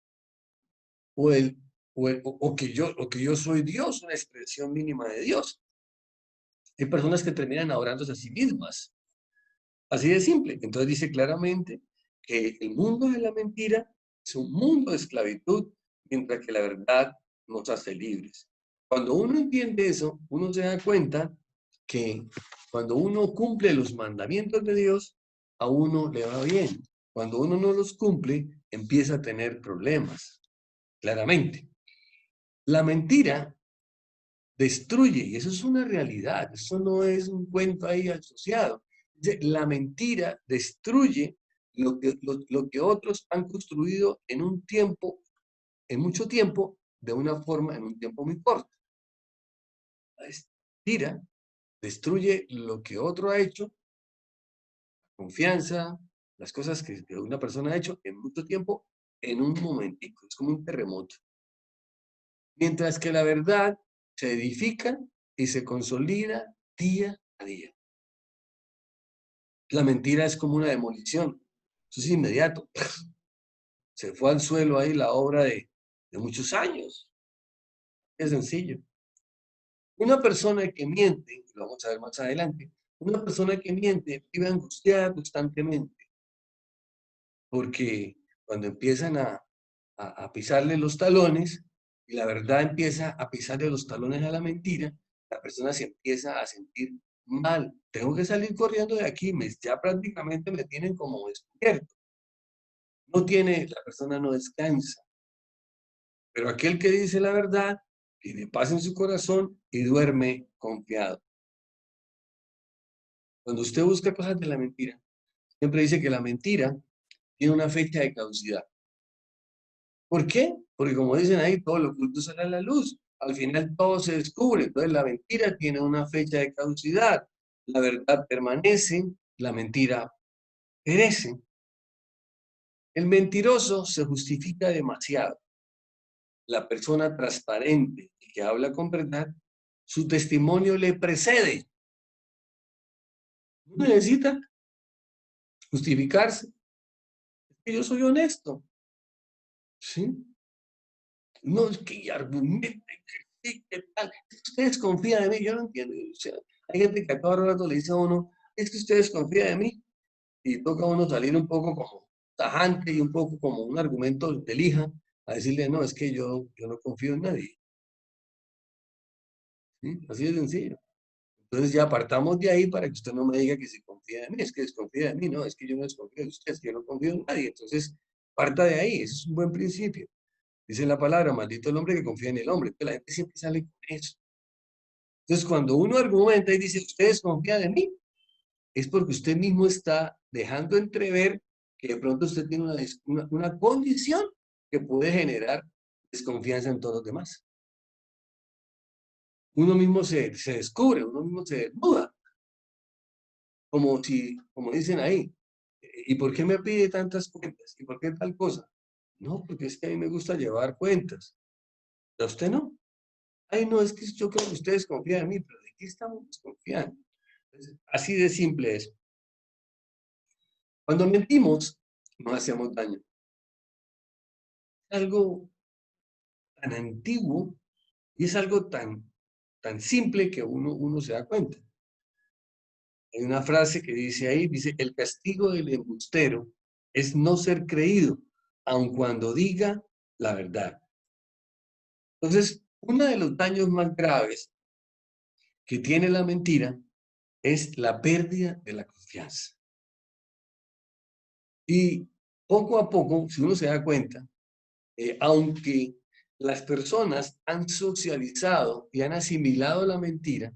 o, el, o que yo soy Dios, una expresión mínima de Dios. Hay personas que terminan adorándose a sí mismas. Así de simple. Entonces dice claramente que el mundo de la mentira es un mundo de esclavitud, mientras que la verdad nos hace libres. Cuando uno entiende eso, uno se da cuenta que cuando uno cumple los mandamientos de Dios, a uno le va bien. Cuando uno no los cumple, empieza a tener problemas, claramente. La mentira destruye, y eso es una realidad, eso no es un cuento ahí asociado. La mentira destruye lo que otros han construido en un tiempo, en mucho tiempo, de una forma, en un tiempo muy corto. La mentira destruye lo que otro ha hecho, confianza, las cosas que una persona ha hecho en mucho tiempo, en un momentico. Es como un terremoto. Mientras que la verdad se edifica y se consolida día a día. La mentira es como una demolición. Eso es inmediato. Se fue al suelo ahí la obra de muchos años. Es sencillo. Una persona que miente, lo vamos a ver más adelante, una persona que miente vive angustiada constantemente, porque cuando empiezan a pisarle los talones y la verdad empieza a pisarle los talones a la mentira, la persona se empieza a sentir mal. Tengo que salir corriendo de aquí, ya prácticamente me tienen como despierto. La persona no descansa. Pero aquel que dice la verdad, tiene paz en su corazón y duerme confiado. Cuando usted busca cosas de la mentira, siempre dice que la mentira tiene una fecha de caducidad. ¿Por qué? Porque como dicen ahí, todo lo oculto sale a la luz. Al final todo se descubre. Entonces la mentira tiene una fecha de caducidad. La verdad permanece, la mentira perece. El mentiroso se justifica demasiado. La persona transparente que habla con verdad, su testimonio le precede. No necesita justificarse. Es que yo soy honesto. ¿Sí? No es que argumente que sí, que tal. Es que ustedes confían en mí. Yo no entiendo. O sea, hay gente que a cada rato le dice a uno, es que ustedes confían en mí. Y toca a uno salir un poco como tajante y un poco como un argumento de lija a decirle, no, es que yo no confío en nadie. ¿Sí? Así de sencillo. Entonces ya apartamos de ahí para que usted no me diga que se confía en mí, es que desconfía de mí, no, es que yo no desconfío de usted, es que yo no confío en nadie. Entonces, parta de ahí, ese es un buen principio. Dice la palabra, maldito el hombre que confía en el hombre. Entonces, la gente siempre sale con eso. Entonces, cuando uno argumenta y dice, ustedes confían en mí, es porque usted mismo está dejando entrever que de pronto usted tiene una condición que puede generar desconfianza en todos los demás. Uno mismo se descubre, uno mismo se desnuda, como dicen ahí. ¿Y por qué me pide tantas cuentas? ¿Y por qué tal cosa? No, porque es que a mí me gusta llevar cuentas. ¿A usted no? Ay, no, es que yo creo que ustedes confían en mí, pero ¿de qué estamos desconfiando? Entonces, así de simple es. Cuando mentimos, no hacemos daño. Algo tan antiguo y es algo tan simple que uno se da cuenta. Hay una frase que dice ahí, dice, el castigo del embustero es no ser creído, aun cuando diga la verdad. Entonces, uno de los daños más graves que tiene la mentira es la pérdida de la confianza. Y poco a poco, si uno se da cuenta, aunque las personas han socializado y han asimilado la mentira,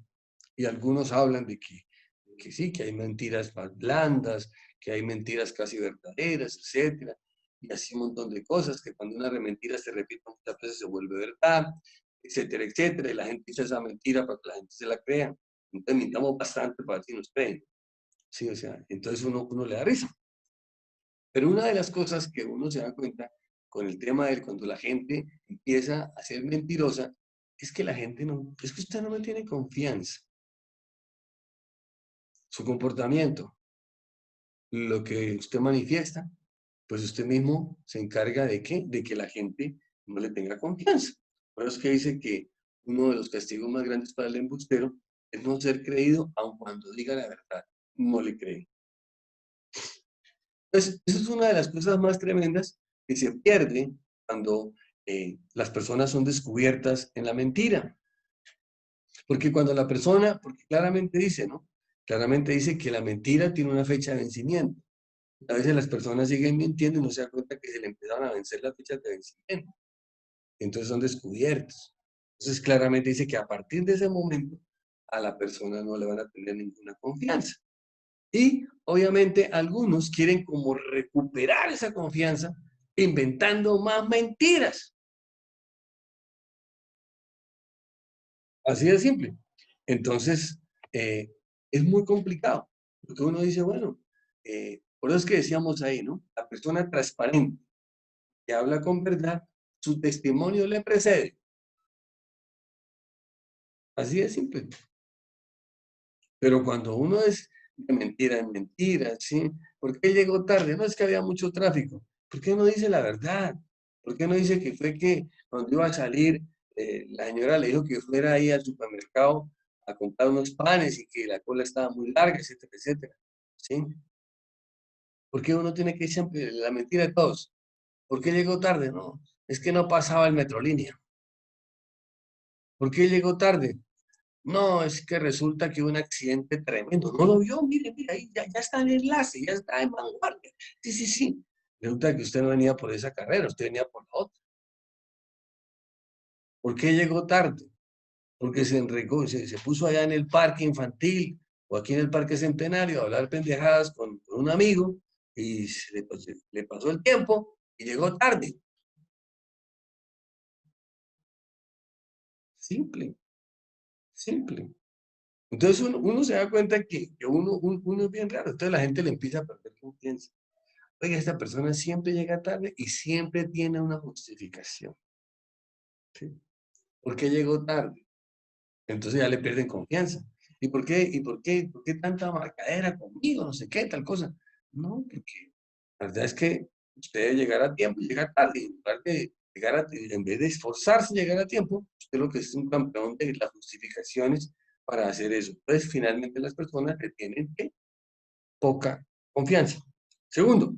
y algunos hablan de que sí, que hay mentiras más blandas, que hay mentiras casi verdaderas, etcétera, y así un montón de cosas, que cuando una mentira se repite muchas veces se vuelve verdad, etcétera, etcétera, y la gente dice esa mentira para que la gente se la crea. Entonces mintamos bastante para que nos creen. Sí, o sea, entonces uno le da risa. Pero una de las cosas que uno se da cuenta con el tema de cuando la gente empieza a ser mentirosa, es que la gente no, es que usted no me tiene confianza. Su comportamiento, lo que usted manifiesta, pues usted mismo se encarga de qué, de que la gente no le tenga confianza. Por eso es que dice que uno de los castigos más grandes para el embustero es no ser creído, aun cuando diga la verdad, no le cree. Entonces, esa es una de las cosas más tremendas que se pierde cuando las personas son descubiertas en la mentira. Porque cuando la persona, porque claramente dice, ¿no? Claramente dice que la mentira tiene una fecha de vencimiento. A veces las personas siguen mintiendo y no se dan cuenta que se le empezaron a vencer las fechas de vencimiento. Entonces son descubiertos. Entonces claramente dice que a partir de ese momento a la persona no le van a tener ninguna confianza. Y obviamente algunos quieren como recuperar esa confianza inventando más mentiras. Así de simple. Entonces, es muy complicado. Porque uno dice, bueno, por eso es que decíamos ahí, ¿no? La persona transparente que habla con verdad, su testimonio le precede. Así de simple. Pero cuando uno es de mentira en mentira, ¿sí? ¿Por qué llegó tarde? No es que había mucho tráfico. ¿Por qué no dice la verdad? ¿Por qué no dice que fue que cuando iba a salir, la señora le dijo que fuera ahí al supermercado a comprar unos panes y que la cola estaba muy larga, etcétera, etcétera? ¿Sí? ¿Por qué uno tiene que siempre la mentira de todos? ¿Por qué llegó tarde? No, es que no pasaba el Metrolínea. ¿Por qué llegó tarde? No, es que resulta que hubo un accidente tremendo. No lo vio, mire, mire, ahí ya está el enlace, ya está en vanguardia. Sí, sí, sí. Resulta que usted no venía por esa carrera, usted venía por la otra. ¿Por qué llegó tarde? Porque se enregó, se puso allá en el parque infantil o aquí en el parque centenario a hablar pendejadas con un amigo y le pasó el tiempo y llegó tarde. Simple, simple. Entonces uno se da cuenta que uno es bien raro. Entonces la gente le empieza a perder confianza. oiga, esta persona siempre llega tarde y siempre tiene una justificación. ¿Sí? ¿Por qué llegó tarde? Entonces ya le pierden confianza. ¿Y por qué? ¿Y por qué? ¿Por qué tanta marcadera conmigo? No sé qué, tal cosa. No, porque la verdad es que usted debe llegar a tiempo y llegar tarde. En lugar de llegar en vez de esforzarse y llegar a tiempo, usted lo que es un campeón de las justificaciones para hacer eso. Entonces, finalmente las personas le tienen poca confianza. Segundo,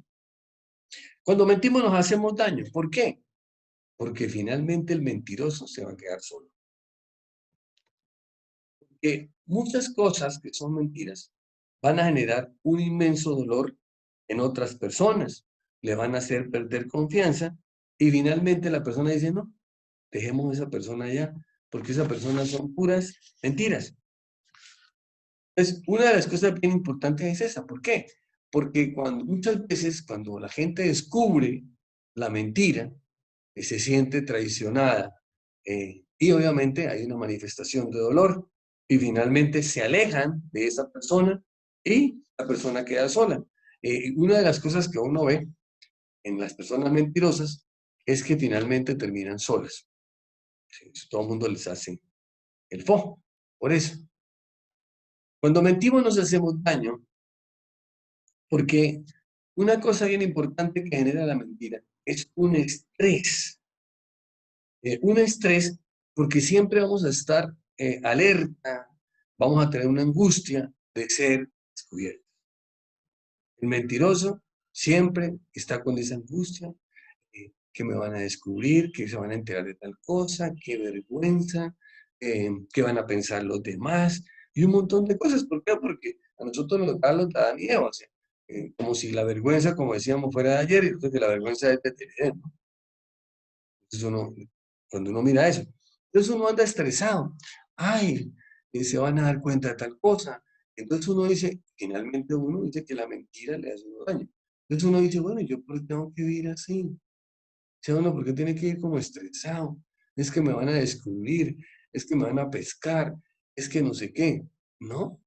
cuando mentimos nos hacemos daño. ¿Por qué? Porque finalmente el mentiroso se va a quedar solo. Que muchas cosas que son mentiras van a generar un inmenso dolor en otras personas, le van a hacer perder confianza y finalmente la persona dice, no, dejemos a esa persona allá, porque esas personas son puras mentiras. Entonces, una de las cosas bien importantes es esa. ¿Por qué? Porque muchas veces cuando la gente descubre la mentira, se siente traicionada y obviamente hay una manifestación de dolor y finalmente se alejan de esa persona y la persona queda sola. Una de las cosas que uno ve en las personas mentirosas es que finalmente terminan solas. Sí, todo el mundo les hace el fo. Por eso, cuando mentimos nos hacemos daño porque una cosa bien importante que genera la mentira es un estrés porque siempre vamos a estar alerta, vamos a tener una angustia de ser descubiertos. El mentiroso siempre está con esa angustia, que me van a descubrir, que se van a enterar de tal cosa, qué vergüenza, qué van a pensar los demás, y un montón de cosas. ¿Por qué? Porque a nosotros nos da miedo, o sea, como si la vergüenza, como decíamos, fuera de ayer, y entonces que la vergüenza es de tener, ¿no? Entonces cuando uno mira eso, entonces uno anda estresado. Ay, se van a dar cuenta de tal cosa. Entonces uno dice, finalmente uno dice que la mentira le hace un daño. Entonces uno dice, bueno, ¿yo por qué tengo que vivir así? ¿Sí o no? ¿Por qué tiene que ir como estresado? Es que me van a descubrir, es que me van a pescar, es que no sé qué. No,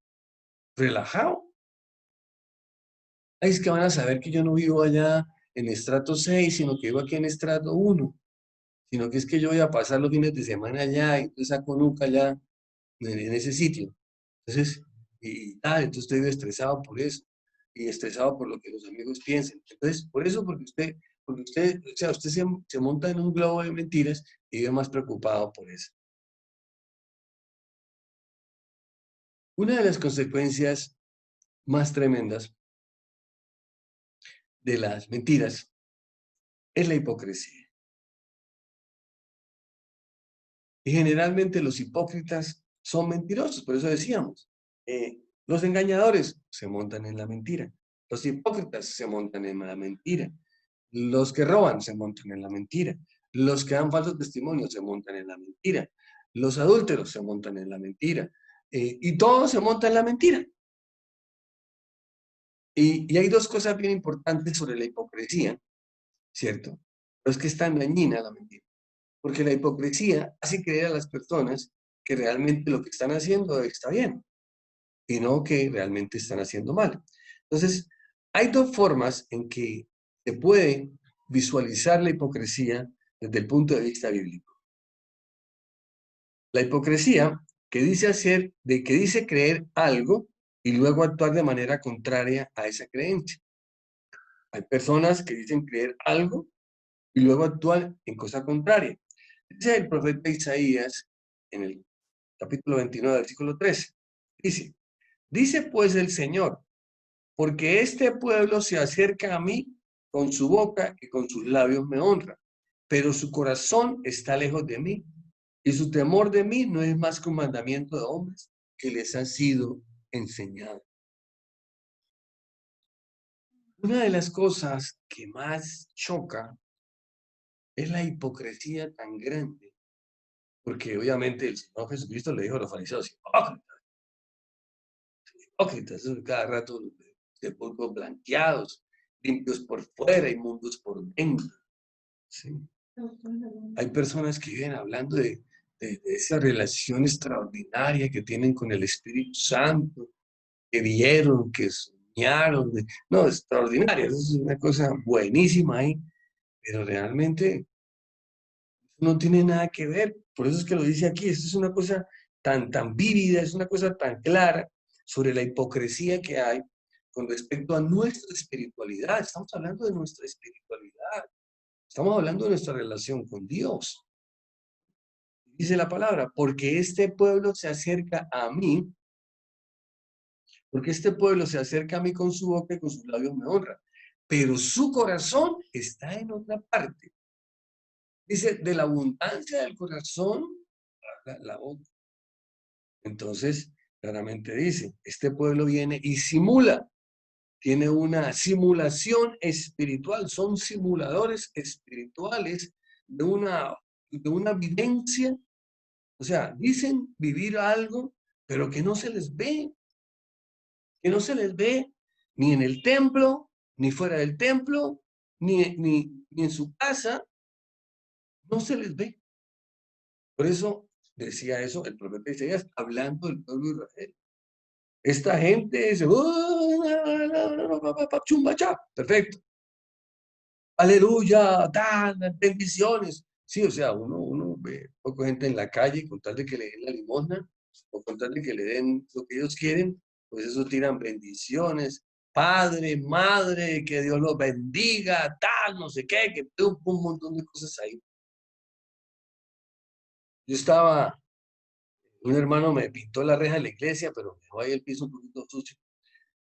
relajado. Ay, es que van a saber que yo no vivo allá en estrato 6, sino que vivo aquí en estrato 1. Sino que es que yo voy a pasar los fines de semana allá y entonces saco nunca allá en ese sitio. Entonces, y tal, entonces estoy estresado por eso y estresado por lo que los amigos piensen. Entonces, por eso, porque usted, o sea, usted se monta en un globo de mentiras y vive más preocupado por eso. Una de las consecuencias más tremendas de las mentiras es la hipocresía. Y generalmente los hipócritas son mentirosos, por eso decíamos, los engañadores se montan en la mentira, los hipócritas se montan en la mentira, los que roban se montan en la mentira, los que dan falsos testimonios se montan en la mentira, los adúlteros se montan en la mentira, y todo se monta en la mentira. Y hay dos cosas bien importantes sobre la hipocresía, ¿cierto? Pero es que es tan dañina la mentira. Porque la hipocresía hace creer a las personas que realmente lo que están haciendo está bien y no que realmente están haciendo mal. Entonces, hay dos formas en que se puede visualizar la hipocresía desde el punto de vista bíblico. La hipocresía que dice creer algo y luego actuar de manera contraria a esa creencia. Hay personas que dicen creer algo y luego actúan en cosa contraria. Dice el profeta Isaías en el capítulo 29, versículo 13. Dice pues el Señor, porque este pueblo se acerca a mí con su boca y con sus labios me honra, pero su corazón está lejos de mí y su temor de mí no es más que un mandamiento de hombres que les ha sido enseñado. Una de las cosas que más choca es la hipocresía tan grande, porque obviamente el Señor Jesucristo le dijo a los fariseos, hipócritas, cada rato sepulcros blanqueados, limpios por fuera, inmundos por dentro. ¿Sí? Hay personas que viven hablando de esa relación extraordinaria que tienen con el Espíritu Santo, que vieron, que No, extraordinaria, eso es una cosa buenísima ahí, pero realmente no tiene nada que ver. Por eso es que lo dice aquí, esto es una cosa tan vívida, es una cosa tan clara sobre la hipocresía que hay con respecto a nuestra espiritualidad. Estamos hablando de nuestra espiritualidad, estamos hablando de nuestra relación con Dios. Dice la palabra, porque este pueblo se acerca a mí, porque este pueblo se acerca a mí con su boca y con sus labios me honra, pero su corazón está en otra parte. Dice, de la abundancia del corazón, la boca. Entonces, claramente dice, este pueblo viene y simula, tiene una simulación espiritual, son simuladores espirituales de una vivencia. O sea, dicen vivir algo, pero que no se les ve, que no se les ve ni en el templo, ni fuera del templo, ni en su casa, no se les ve. Por eso decía eso el profeta Isaías, hablando del pueblo de Israel. Esta gente dice, chumbacha, perfecto, aleluya, dan bendiciones. Sí, o sea, uno ve poca gente en la calle con tal de que le den la limosna o con tal de que le den lo que ellos quieren, pues eso tiran bendiciones. Padre, madre, que Dios los bendiga, tal, no sé qué, que un montón de cosas ahí. Yo estaba, un hermano me pintó la reja de la iglesia, pero me dejó ahí el piso un poquito sucio.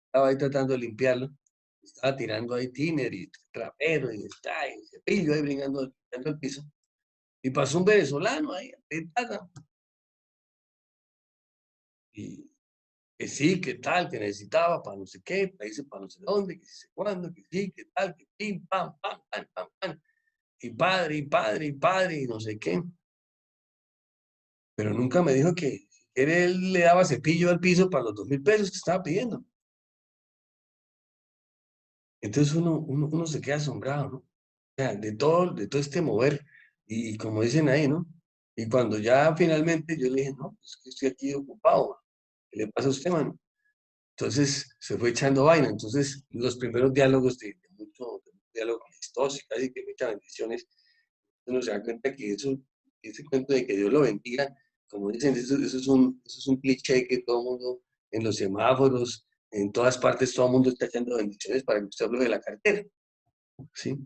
Estaba ahí tratando de limpiarlo. Estaba tirando ahí tiner y trapero y cepillo ahí brincando el piso. Y pasó un venezolano ahí, y que sí, que tal, que necesitaba para no sé qué, países para no sé dónde, que sí sé cuándo, que sí, que tal, que pim, pam, pam, pam, pam, pam. Y padre, y padre, y padre, y no sé qué. Pero nunca me dijo que él le daba cepillo al piso para los 2.000 pesos que estaba pidiendo. Entonces uno se queda asombrado, ¿no? O sea, de todo este mover, y como dicen ahí, ¿no? Y cuando ya finalmente yo le dije, no, pues que estoy aquí ocupado, ¿qué le pasa a usted, mano? Entonces se fue echando vaina. Entonces los primeros diálogos de mucho diálogo amistoso y casi que muchas bendiciones, uno se da cuenta que ese cuento de que Dios lo bendiga, como dicen, eso es un cliché que todo el mundo en los semáforos, en todas partes, todo el mundo está echando bendiciones para que usted hable de la cartera, ¿sí?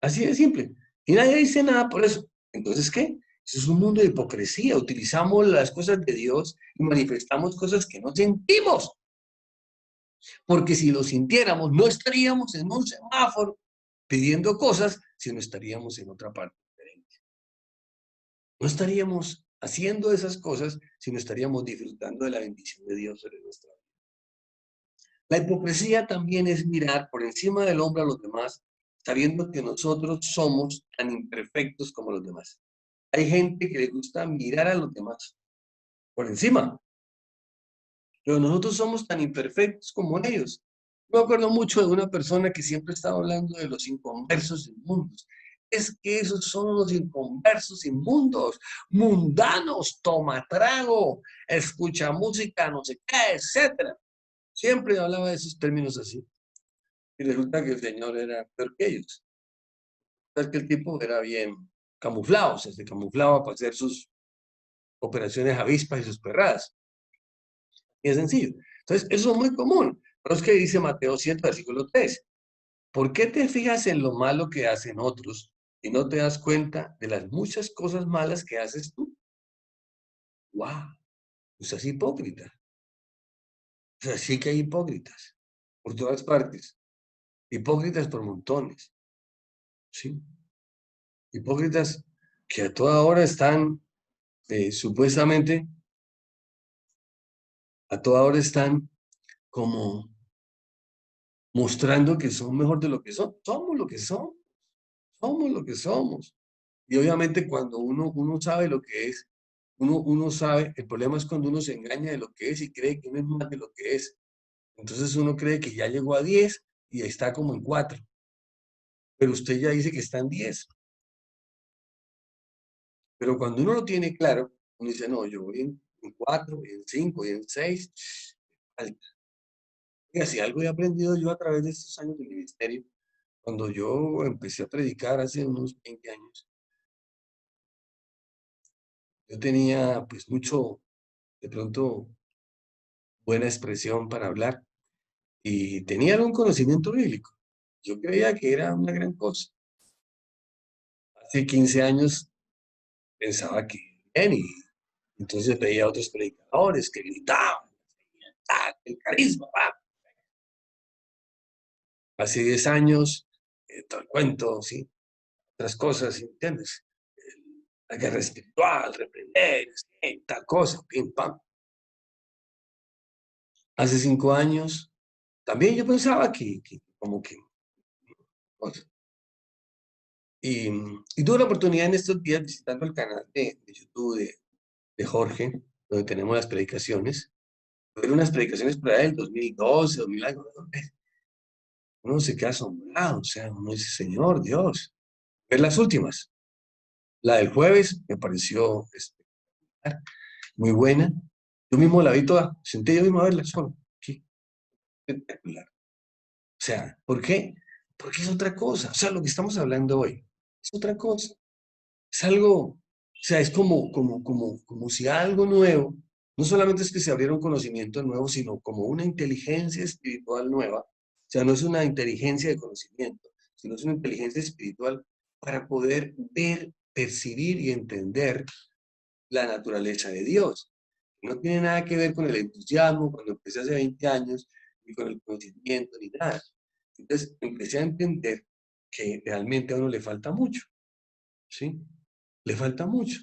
Así de simple. Y nadie dice nada por eso. Entonces, ¿qué? Eso es un mundo de hipocresía. Utilizamos las cosas de Dios y manifestamos cosas que no sentimos. Porque si lo sintiéramos, no estaríamos en un semáforo pidiendo cosas, sino estaríamos en otra parte diferente. No estaríamos haciendo esas cosas, sino estaríamos disfrutando de la bendición de Dios sobre nuestra vida. La hipocresía también es mirar por encima del hombro a los demás, sabiendo que nosotros somos tan imperfectos como los demás. Hay gente que le gusta mirar a los demás por encima, pero nosotros somos tan imperfectos como ellos. Me acuerdo mucho de una persona que siempre estaba hablando de los inconversos inmundos. Es que esos son los inconversos inmundos, mundanos, toma trago, escucha música, no sé qué, etcétera. Siempre hablaba de esos términos así. Y resulta que el señor era peor que ellos. Es que el tipo era bien camuflado, o sea, se camuflaba para hacer sus operaciones avispas y sus perradas. Y es sencillo. Entonces, eso es muy común. Pero es que dice Mateo 7, versículo 3. ¿Por qué te fijas en lo malo que hacen otros y no te das cuenta de las muchas cosas malas que haces tú? ¡Wow! Usted es hipócrita. O sea, sí que hay hipócritas por todas partes. Hipócritas por montones. ¿Sí? Hipócritas que a toda hora están, supuestamente, a toda hora están como mostrando que son mejor de lo que son. Somos lo que somos. Somos lo que somos. Y obviamente cuando uno sabe lo que es, uno sabe, el problema es cuando uno se engaña de lo que es y cree que uno es más de lo que es. Entonces uno cree que ya llegó a 10 y está como en 4, pero usted ya dice que está en 10. Pero cuando uno lo tiene claro, uno dice, no, yo voy en 4, voy en 5, voy en 6, falta. Y si algo he aprendido yo a través de estos años de ministerio, cuando yo empecé a predicar hace unos 20 años, yo tenía pues mucho, de pronto, buena expresión para hablar y tenía algún conocimiento bíblico. Yo creía que era una gran cosa. Hace 15 años pensaba que bien y entonces veía a otros predicadores que gritaban, el carisma, va. Hace 10 años, todo el cuento, ¿sí? Otras cosas, ¿entiendes? La guerra espiritual, reprender, ¿sí? Tal cosa, pim, pam. Hace 5 años, también yo pensaba que como que, pues, y tuve la oportunidad en estos días visitando el canal de YouTube de Jorge, donde tenemos las predicaciones, ver unas predicaciones por ahí del 2012, 2000 algo, uno se queda asombrado, o sea, uno dice, Señor Dios, ver las últimas. La del jueves me pareció espectacular, muy buena. Yo mismo la vi toda, senté yo mismo a verla solo. Qué espectacular. O sea, ¿por qué? Porque es otra cosa. O sea, lo que estamos hablando hoy es otra cosa. Es algo, o sea, es como si algo nuevo, no solamente es que se abriera un conocimiento nuevo, sino como una inteligencia espiritual nueva. O sea, no es una inteligencia de conocimiento, sino es una inteligencia espiritual para poder ver, percibir y entender la naturaleza de Dios. No tiene nada que ver con el entusiasmo cuando empecé hace 20 años, ni con el conocimiento, ni nada. Entonces empecé a entender que realmente a uno le falta mucho, ¿sí? Le falta mucho.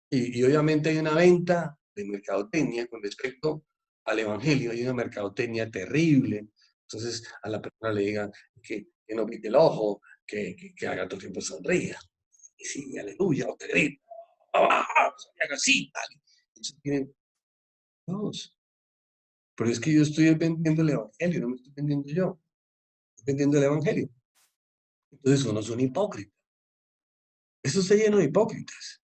Y obviamente hay una venta de mercadotecnia con respecto al Evangelio, hay una mercadotecnia terrible. Entonces a la persona le digan que no quite el ojo, que haga todo el tiempo sonría. Y sí, aleluya, o que grita, haga así, tal. Eso tienen todos. Pero es que yo estoy vendiendo el Evangelio, no me estoy vendiendo yo, estoy vendiendo el Evangelio. Entonces uno es un hipócrita. Eso está lleno de hipócritas.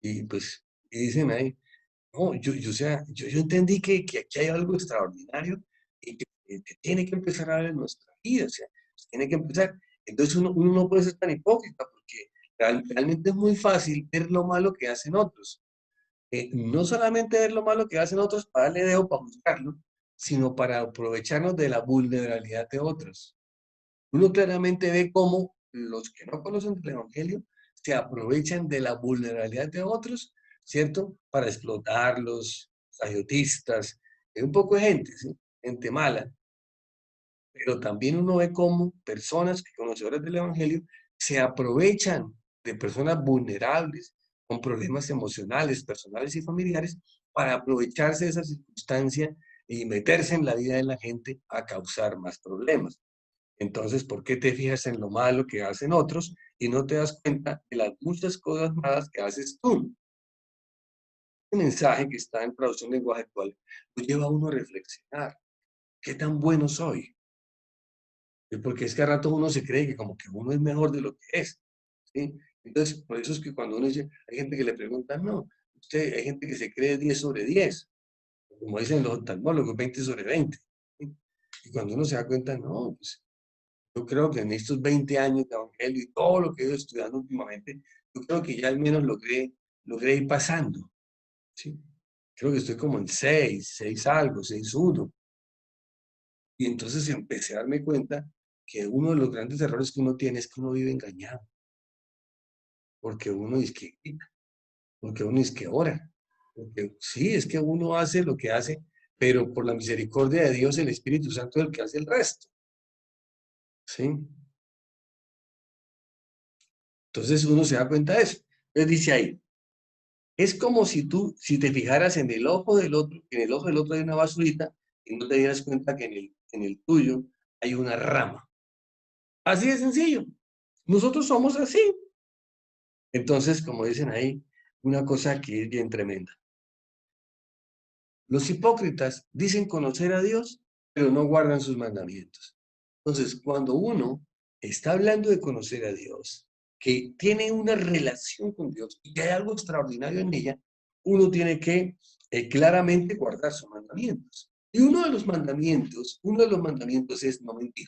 Y pues, y dicen ahí, no, o sea, yo entendí que aquí hay algo extraordinario y que tiene que empezar a ver en nuestra vida, o sea, tiene que empezar. Entonces uno no puede ser tan hipócrita porque realmente es muy fácil ver lo malo que hacen otros. No solamente ver lo malo que hacen otros para darle dedo, para juzgarlo, sino para aprovecharnos de la vulnerabilidad de otros. Uno claramente ve cómo los que no conocen el Evangelio se aprovechan de la vulnerabilidad de otros, ¿cierto? Para explotarlos, sayotistas, un poco de gente, ¿sí? Gente mala. Pero también uno ve cómo personas que conocedoras del Evangelio se aprovechan de personas vulnerables, con problemas emocionales, personales y familiares, para aprovecharse de esa circunstancia y meterse en la vida de la gente a causar más problemas. Entonces, ¿por qué te fijas en lo malo que hacen otros y no te das cuenta de las muchas cosas malas que haces tú? El mensaje que está en traducción lenguaje actual lo lleva a uno a reflexionar. ¿Qué tan bueno soy? Porque es que a rato uno se cree que como que uno es mejor de lo que es, ¿sí? Entonces, por eso es que cuando uno dice, hay gente que le pregunta, no, usted, hay gente que se cree 10 sobre 10, como dicen los oftalmólogos, 20 sobre 20, ¿sí? Y cuando uno se da cuenta, no, pues yo creo que en estos 20 años de evangelio y todo lo que he ido estudiando últimamente, yo creo que ya al menos logré ir pasando, ¿sí? Creo que estoy como en 6 algo, 6,1. Y entonces empecé a darme cuenta que uno de los grandes errores que uno tiene es que uno vive engañado, porque uno es que, porque uno es que ora, porque sí, es que uno hace lo que hace, pero por la misericordia de Dios, el Espíritu Santo es el que hace el resto, ¿sí? Entonces uno se da cuenta de eso. Entonces dice ahí, es como si te fijaras en el ojo del otro, en el ojo del otro hay una basurita y no te dieras cuenta que en el tuyo hay una rama. Así de sencillo. Nosotros somos así. Entonces, como dicen ahí, una cosa que es bien tremenda. Los hipócritas dicen conocer a Dios, pero no guardan sus mandamientos. Entonces, cuando uno está hablando de conocer a Dios, que tiene una relación con Dios y que hay algo extraordinario en ella, uno tiene que claramente guardar sus mandamientos. Y uno de los mandamientos es no mentir.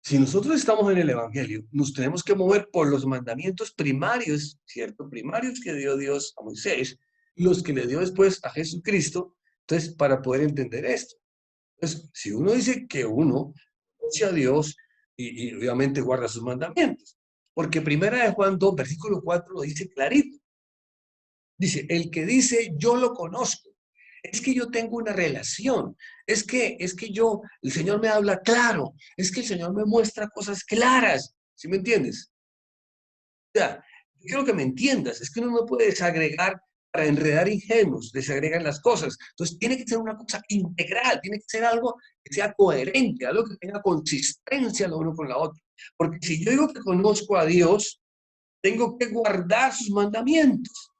Si nosotros estamos en el Evangelio, nos tenemos que mover por los mandamientos primarios, ¿cierto? Primarios que dio Dios a Moisés, los que le dio después a Jesucristo, entonces, para poder entender esto. Entonces, si uno dice que uno conoce a Dios y obviamente guarda sus mandamientos, porque primera de Juan 2, versículo 4 lo dice clarito. Dice, el que dice yo lo conozco, es que yo tengo una relación, es que el Señor me habla claro, es que el Señor me muestra cosas claras, ¿sí me entiendes? O sea, yo quiero que me entiendas, es que uno no puede desagregar para enredar ingenuos, desagregan las cosas. Entonces tiene que ser una cosa integral, tiene que ser algo que sea coherente, algo que tenga consistencia lo uno con la otra. Porque si yo digo que conozco a Dios, tengo que guardar sus mandamientos.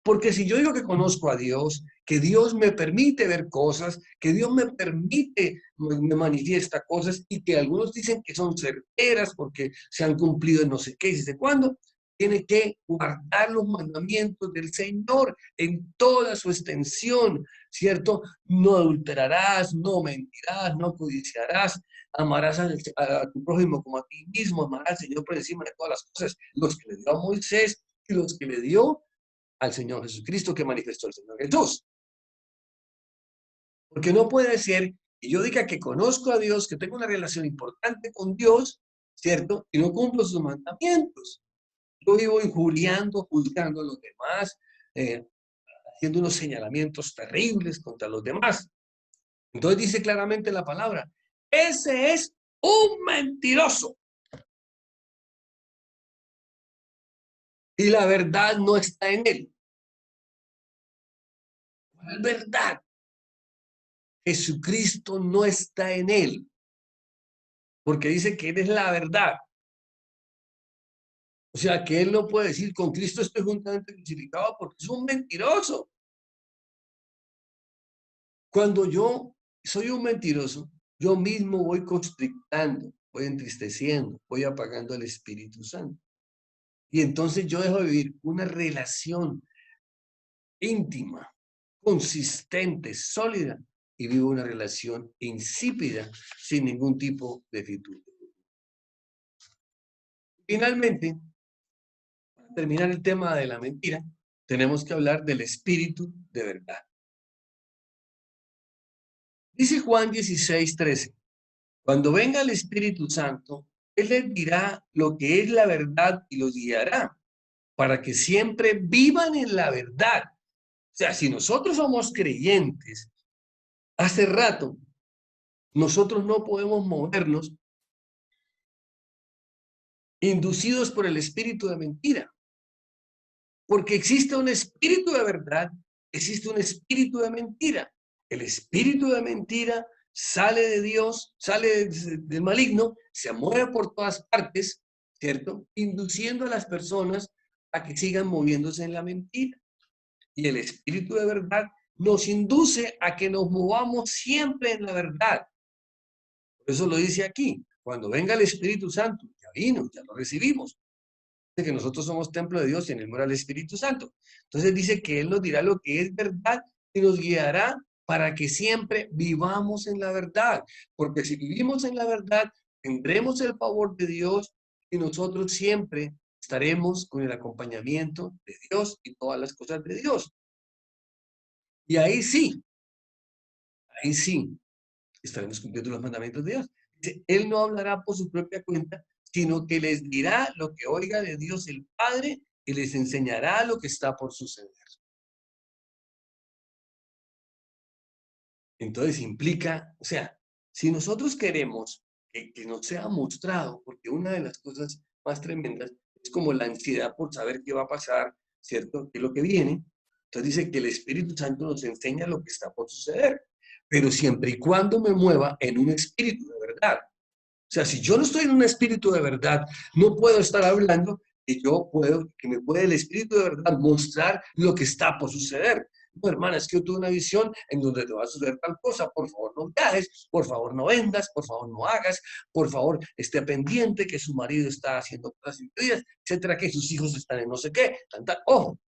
Porque si yo digo que conozco a Dios, que Dios me permite ver cosas, que Dios me permite, me manifiesta cosas y que algunos dicen que son certeras porque se han cumplido en no sé qué y desde cuándo, tiene que guardar los mandamientos del Señor en toda su extensión, ¿cierto? No adulterarás, no mentirás, no codiciarás, amarás a tu prójimo como a ti mismo, amarás al Señor por encima de todas las cosas, los que le dio a Moisés y los que le dio al Señor Jesucristo que manifestó el Señor Jesús. Porque no puede ser que yo diga que conozco a Dios, que tengo una relación importante con Dios, ¿cierto? Y no cumplo sus mandamientos. Yo vivo injuriando, juzgando a los demás, eh, haciendo unos señalamientos terribles contra los demás. Entonces dice claramente la palabra, ese es un mentiroso. Y la verdad no está en él. ¿Cuál verdad? Jesucristo no está en él, porque dice que él es la verdad. O sea, que él no puede decir, con Cristo estoy juntamente crucificado porque es un mentiroso. Cuando yo soy un mentiroso, yo mismo voy constrictando, voy entristeciendo, voy apagando el Espíritu Santo. Y entonces yo dejo de vivir una relación íntima, consistente, sólida, y vivo una relación insípida, sin ningún tipo de virtud. Finalmente, para terminar el tema de la mentira, tenemos que hablar del espíritu de verdad. Dice Juan 16:13, cuando venga el Espíritu Santo, Él les dirá lo que es la verdad y los guiará para que siempre vivan en la verdad. O sea, si nosotros somos creyentes, hace rato, nosotros no podemos movernos inducidos por el espíritu de mentira, porque existe un espíritu de verdad, existe un espíritu de mentira. El espíritu de mentira sale de Dios, sale del maligno, se mueve por todas partes, ¿cierto? Induciendo a las personas a que sigan moviéndose en la mentira. Y el espíritu de verdad nos induce a que nos movamos siempre en la verdad. Por eso lo dice aquí, cuando venga el Espíritu Santo, ya vino, ya lo recibimos, que nosotros somos templo de Dios y en él mora el Espíritu Santo. Entonces dice que Él nos dirá lo que es verdad y nos guiará para que siempre vivamos en la verdad. Porque si vivimos en la verdad, tendremos el favor de Dios y nosotros siempre estaremos con el acompañamiento de Dios y todas las cosas de Dios. Y ahí sí, estaremos cumpliendo los mandamientos de Dios. Dice, Él no hablará por su propia cuenta, sino que les dirá lo que oiga de Dios el Padre y les enseñará lo que está por suceder. Entonces implica, o sea, si nosotros queremos que nos sea mostrado, porque una de las cosas más tremendas es como la ansiedad por saber qué va a pasar, ¿cierto? ¿Qué es lo que viene? Entonces dice que el Espíritu Santo nos enseña lo que está por suceder, pero siempre y cuando me mueva en un espíritu de verdad. O sea, si yo no estoy en un espíritu de verdad, no puedo estar hablando que me puede el espíritu de verdad mostrar lo que está por suceder. No, hermana, es que yo tuve una visión en donde te va a suceder tal cosa, por favor no viajes, por favor no vendas, por favor no hagas, por favor esté pendiente que su marido está haciendo cosas indebidas, etcétera, que sus hijos están en no sé qué, tanta, ojo.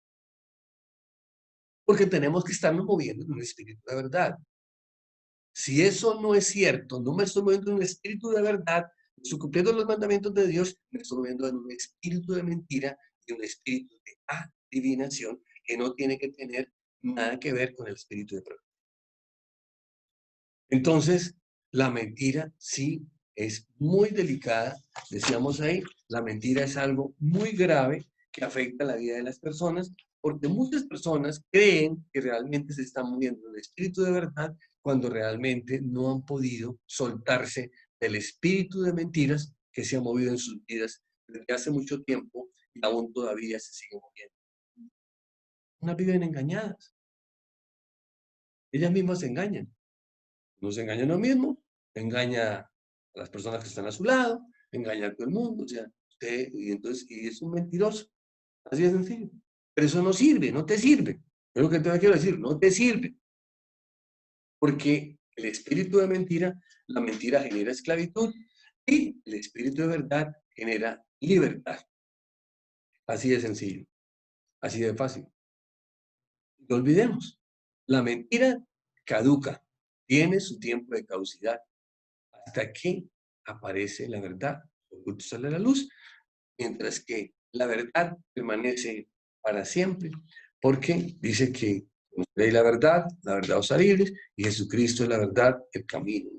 porque tenemos que estarnos moviendo en un espíritu de verdad. Si eso no es cierto, no me estoy moviendo en un espíritu de verdad, estoy cumpliendo los mandamientos de Dios, me estoy moviendo en un espíritu de mentira y un espíritu de adivinación que no tiene que tener nada que ver con el espíritu de profecía. Entonces, la mentira sí es muy delicada. Decíamos ahí, la mentira es algo muy grave que afecta la vida de las personas, porque muchas personas creen que realmente se están moviendo en el espíritu de verdad cuando realmente no han podido soltarse del espíritu de mentiras que se ha movido en sus vidas desde hace mucho tiempo y aún todavía se sigue moviendo. Unas viven engañadas. Ellas mismas se engañan. No se engaña a uno mismo, engaña a las personas que están a su lado, engaña a todo el mundo, o sea, usted, y es un mentiroso, así de sencillo. Pero eso no sirve, no te sirve. Es lo que te quiero decir, no te sirve. Porque el espíritu de mentira, la mentira genera esclavitud y el espíritu de verdad genera libertad. Así de sencillo, así de fácil. No olvidemos, la mentira caduca, tiene su tiempo de caducidad. Hasta que aparece la verdad, oculto sale a la luz, mientras que la verdad permanece para siempre, porque dice que conoceréis la verdad os hará libres, y Jesucristo es la verdad, el camino